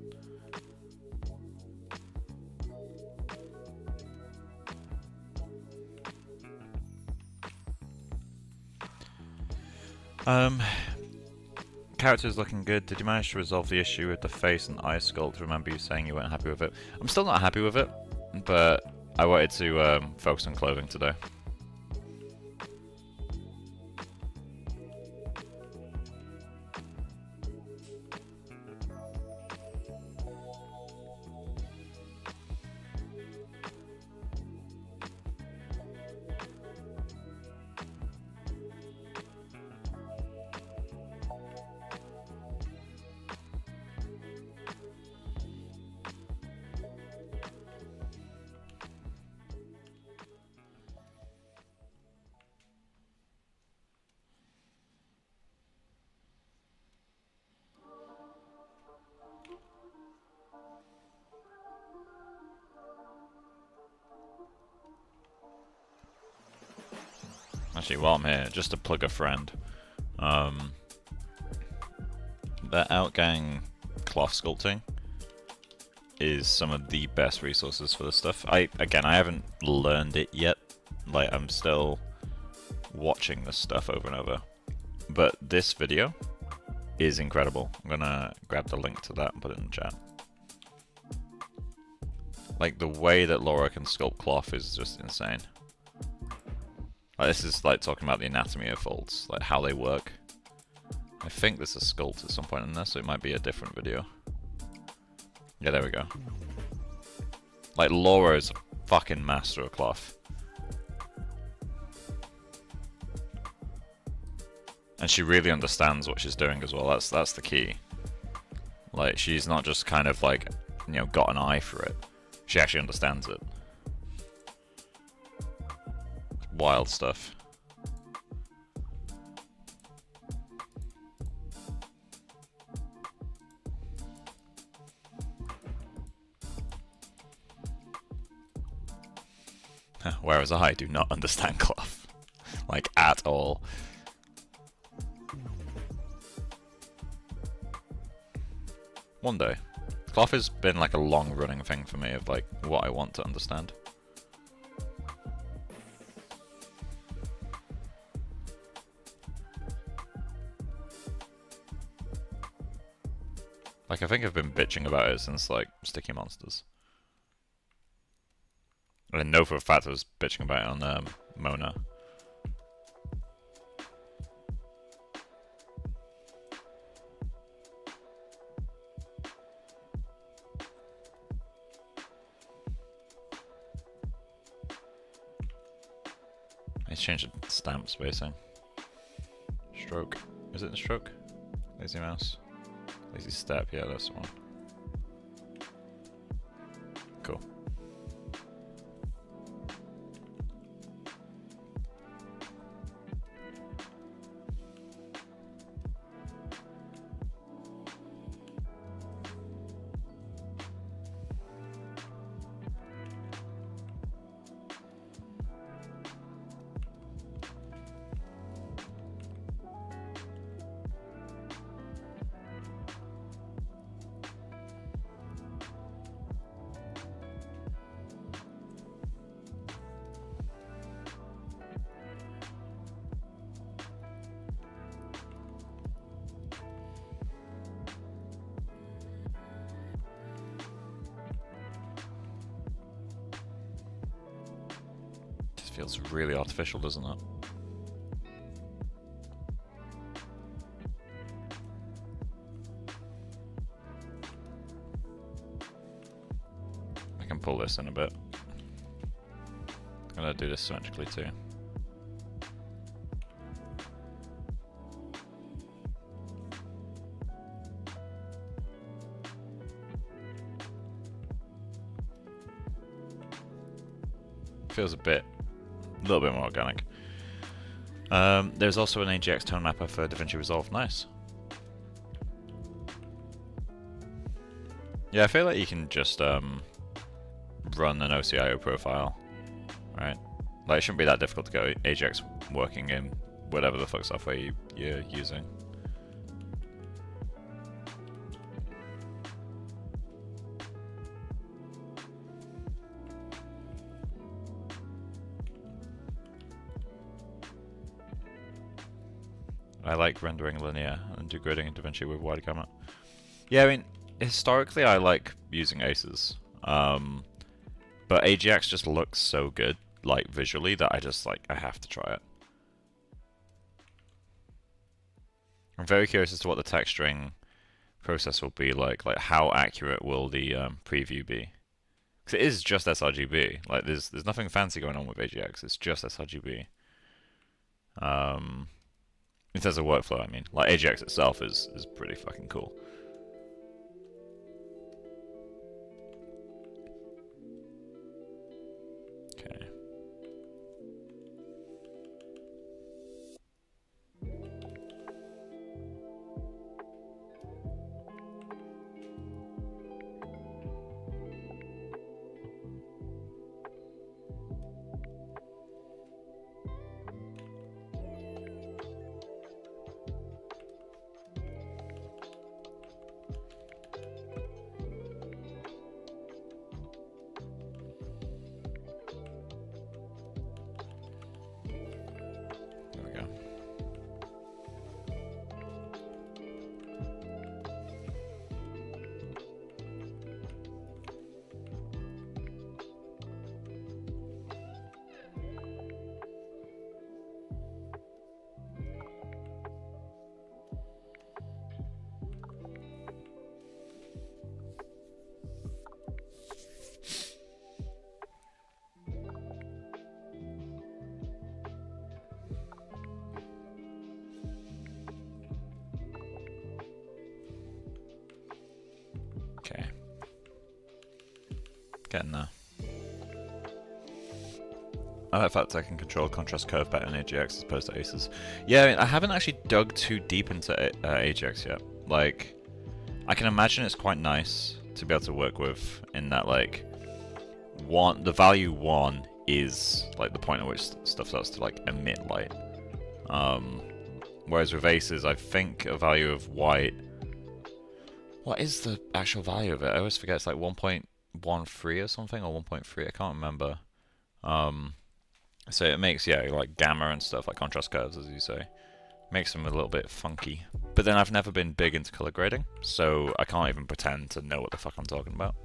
S1: Character's looking good. Did you manage to resolve the issue with the face and eye sculpt? Remember you saying you weren't happy with it? I'm still not happy with it, but I wanted to focus on clothing today. Actually, while I'm here, just to plug a friend. That Outgang cloth sculpting is some of the best resources for this stuff. I haven't learned it yet. Like, I'm still watching this stuff over and over. But this video is incredible. I'm gonna grab the link to that and put it in the chat. Like, the way that Laura can sculpt cloth is just insane. Like, this is like talking about the anatomy of folds, like how they work. I think there's a sculpt at some point in this, so it might be a different video. Yeah, there we go. Like, Laura is a fucking master of cloth. And she really understands what she's doing as well. That's the key. Like, she's not just kind of like, you know, got an eye for it. She actually understands it. Wild stuff. Whereas I do not understand cloth. Like, at all. One day. Cloth has been like a long running thing for me of like what I want to understand. Like, I think I've been bitching about it since, like, Sticky Monsters. I know for a fact I was bitching about it on Mona. Let's change the stamp spacing. Stroke. Is it the stroke? Lazy mouse. Lazy step, yeah, that's the one. Cool. Feels really artificial, doesn't it? I can pull this in a bit. I'm gonna do this symmetrically too. Feels a little bit more organic. There's also an AGX tone mapper for DaVinci Resolve. Nice. Yeah, I feel like you can just run an OCIO profile, right? Like, it shouldn't be that difficult to get AGX working in whatever the fuck software you're using. I like rendering linear and do gridding in DaVinci with wide gamut. Yeah, I mean, historically I like using aces. But AGX just looks so good, like, visually, that I have to try it. I'm very curious as to what the texturing process will be like how accurate will the preview be? Because it is just sRGB. Like, there's nothing fancy going on with AGX. It's just sRGB. In terms of workflow, I mean, like, AGX itself is pretty fucking cool. Okay. Okay. Getting there. I like the fact I can control contrast curve better in AGX as opposed to aces. Yeah, I mean, I haven't actually dug too deep into AGX yet. Like, I can imagine it's quite nice to be able to work with in that, like, the value 1 is like the point at which stuff starts to like emit light. Whereas with aces, I think a value of white. What is the actual value of it? I always forget. It's like 1.13 or something, or 1.3. I can't remember. So it makes, yeah, like gamma and stuff, like contrast curves, as you say, makes them a little bit funky. But then I've never been big into color grading, so I can't even pretend to know what the fuck I'm talking about.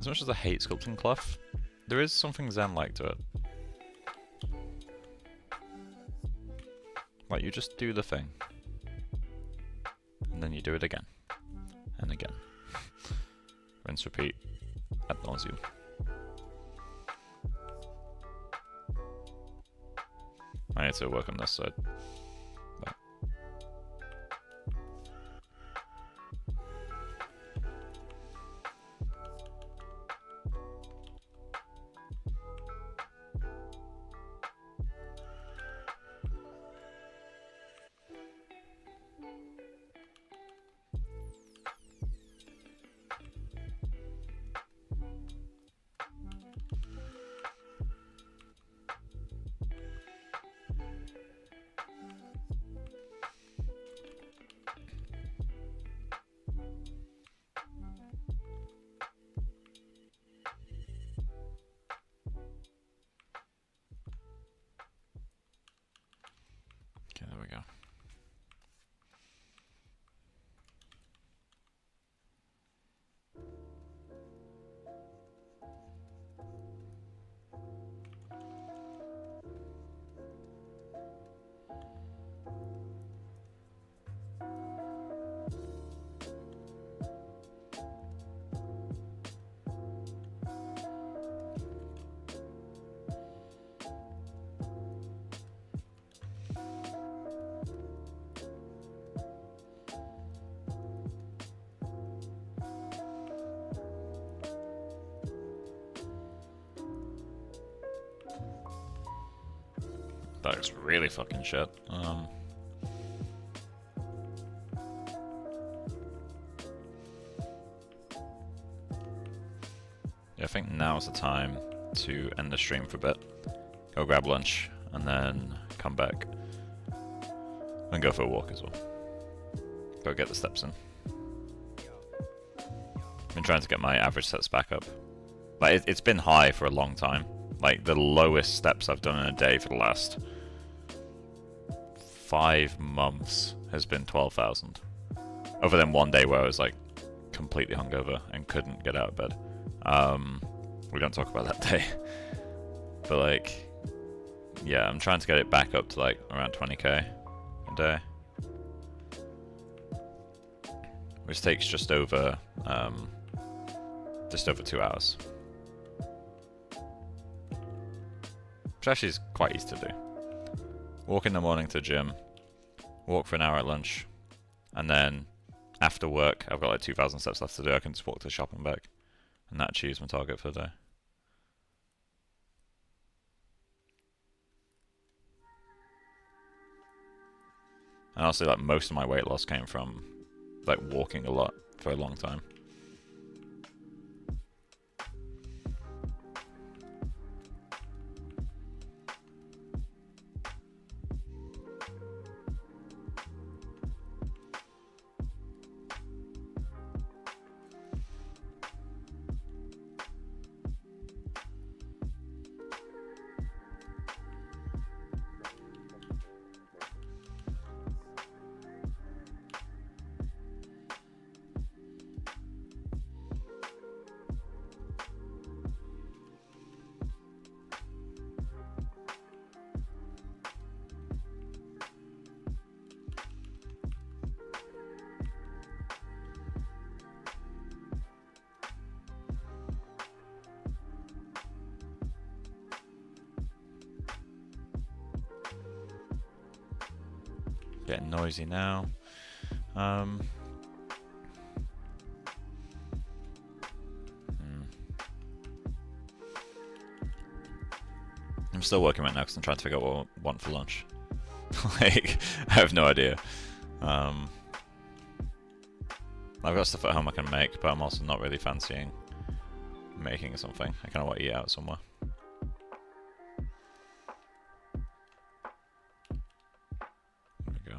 S1: As much as I hate sculpting cloth, there is something zen-like to it. Like, you just do the thing. And then you do it again. And again. Rinse, repeat, ad nauseum. I need to work on this side. But That looks really fucking shit. Yeah, I think now's the time to end the stream for a bit. Go grab lunch, and then come back. And go for a walk as well. Go get the steps in. I've been trying to get my average steps back up. Like, it's been high for a long time. Like, the lowest steps I've done in a day for the last 5 months has been 12,000. Other than one day where I was, like, completely hungover and couldn't get out of bed. We don't talk about that day. But, like, yeah, I'm trying to get it back up to, like, around 20k a day. Which takes just over 2 hours. Which actually is quite easy to do. Walk in the morning to the gym, walk for an hour at lunch, and then after work, I've got like 2,000 steps left to do. I can just walk to the shop and back, and that achieves my target for the day. And honestly, like, most of my weight loss came from like walking a lot for a long time. Getting noisy now. I'm still working right now because I'm trying to figure out what I want for lunch. Like, I have no idea. I've got stuff at home I can make, but I'm also not really fancying making something. I kind of want to eat out somewhere. There we go.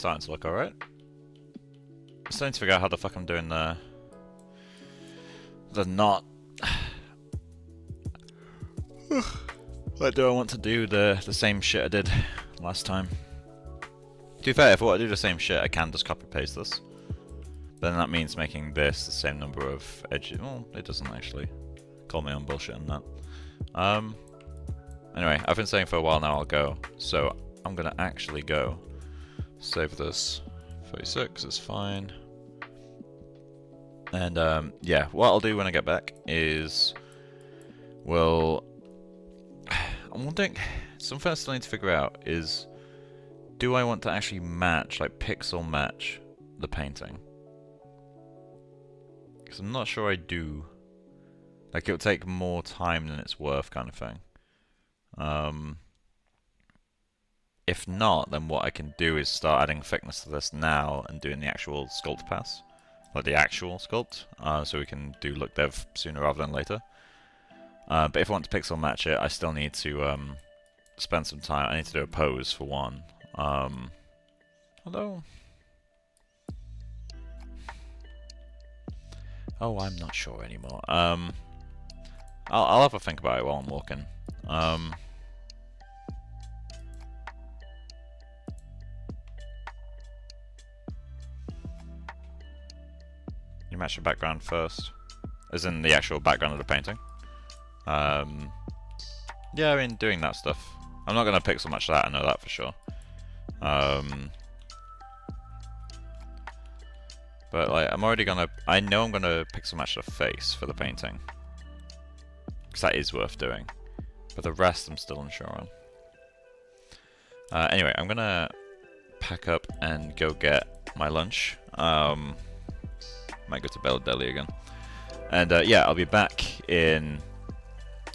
S1: starting to look alright. I'm starting to figure out how the fuck I'm doing the knot. Like, do I want to do the same shit I did last time? To be fair, if I want to do the same shit, I can just copy paste this. But then that means making this the same number of edges. Well, it doesn't actually. Call me on bullshit on that. Anyway, I've been saying for a while now I'll go, so I'm gonna actually go. Save this. 36 is fine. And yeah, what I'll do when I get back is I'm wondering, something I still need to figure out is, do I want to actually match, like pixel match the painting? Because I'm not sure I do. Like, it'll take more time than it's worth, kind of thing. If not, then what I can do is start adding thickness to this now and doing the actual sculpt pass. Like the actual sculpt, so we can do look dev sooner rather than later. But if I want to pixel match it, I still need to spend some time. I need to do a pose for one. Although... Oh, I'm not sure anymore. I'll have a think about it while I'm walking. You match the background first, as in the actual background of the painting. Yeah, I mean, doing that stuff. I'm not going to pixel match that, I know that for sure. But like, I'm already gonna. I know I'm gonna pixel match the face for the painting, because that is worth doing. But the rest, I'm still unsure on. Anyway, I'm gonna pack up and go get my lunch. Might go to Bella Deli again. And yeah, I'll be back in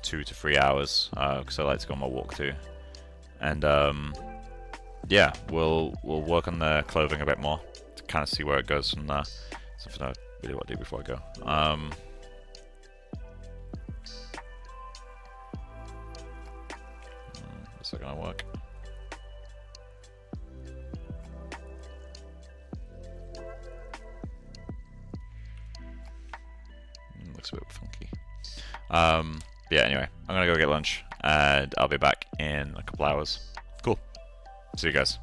S1: 2 to 3 hours, because I like to go on my walk too. And yeah, we'll work on the clothing a bit more to kind of see where it goes from there. Something I really want to do before I go. Is that gonna work? Looks a bit funky. Yeah, anyway, I'm gonna go get lunch, and I'll be back in a couple hours. Cool. See you guys.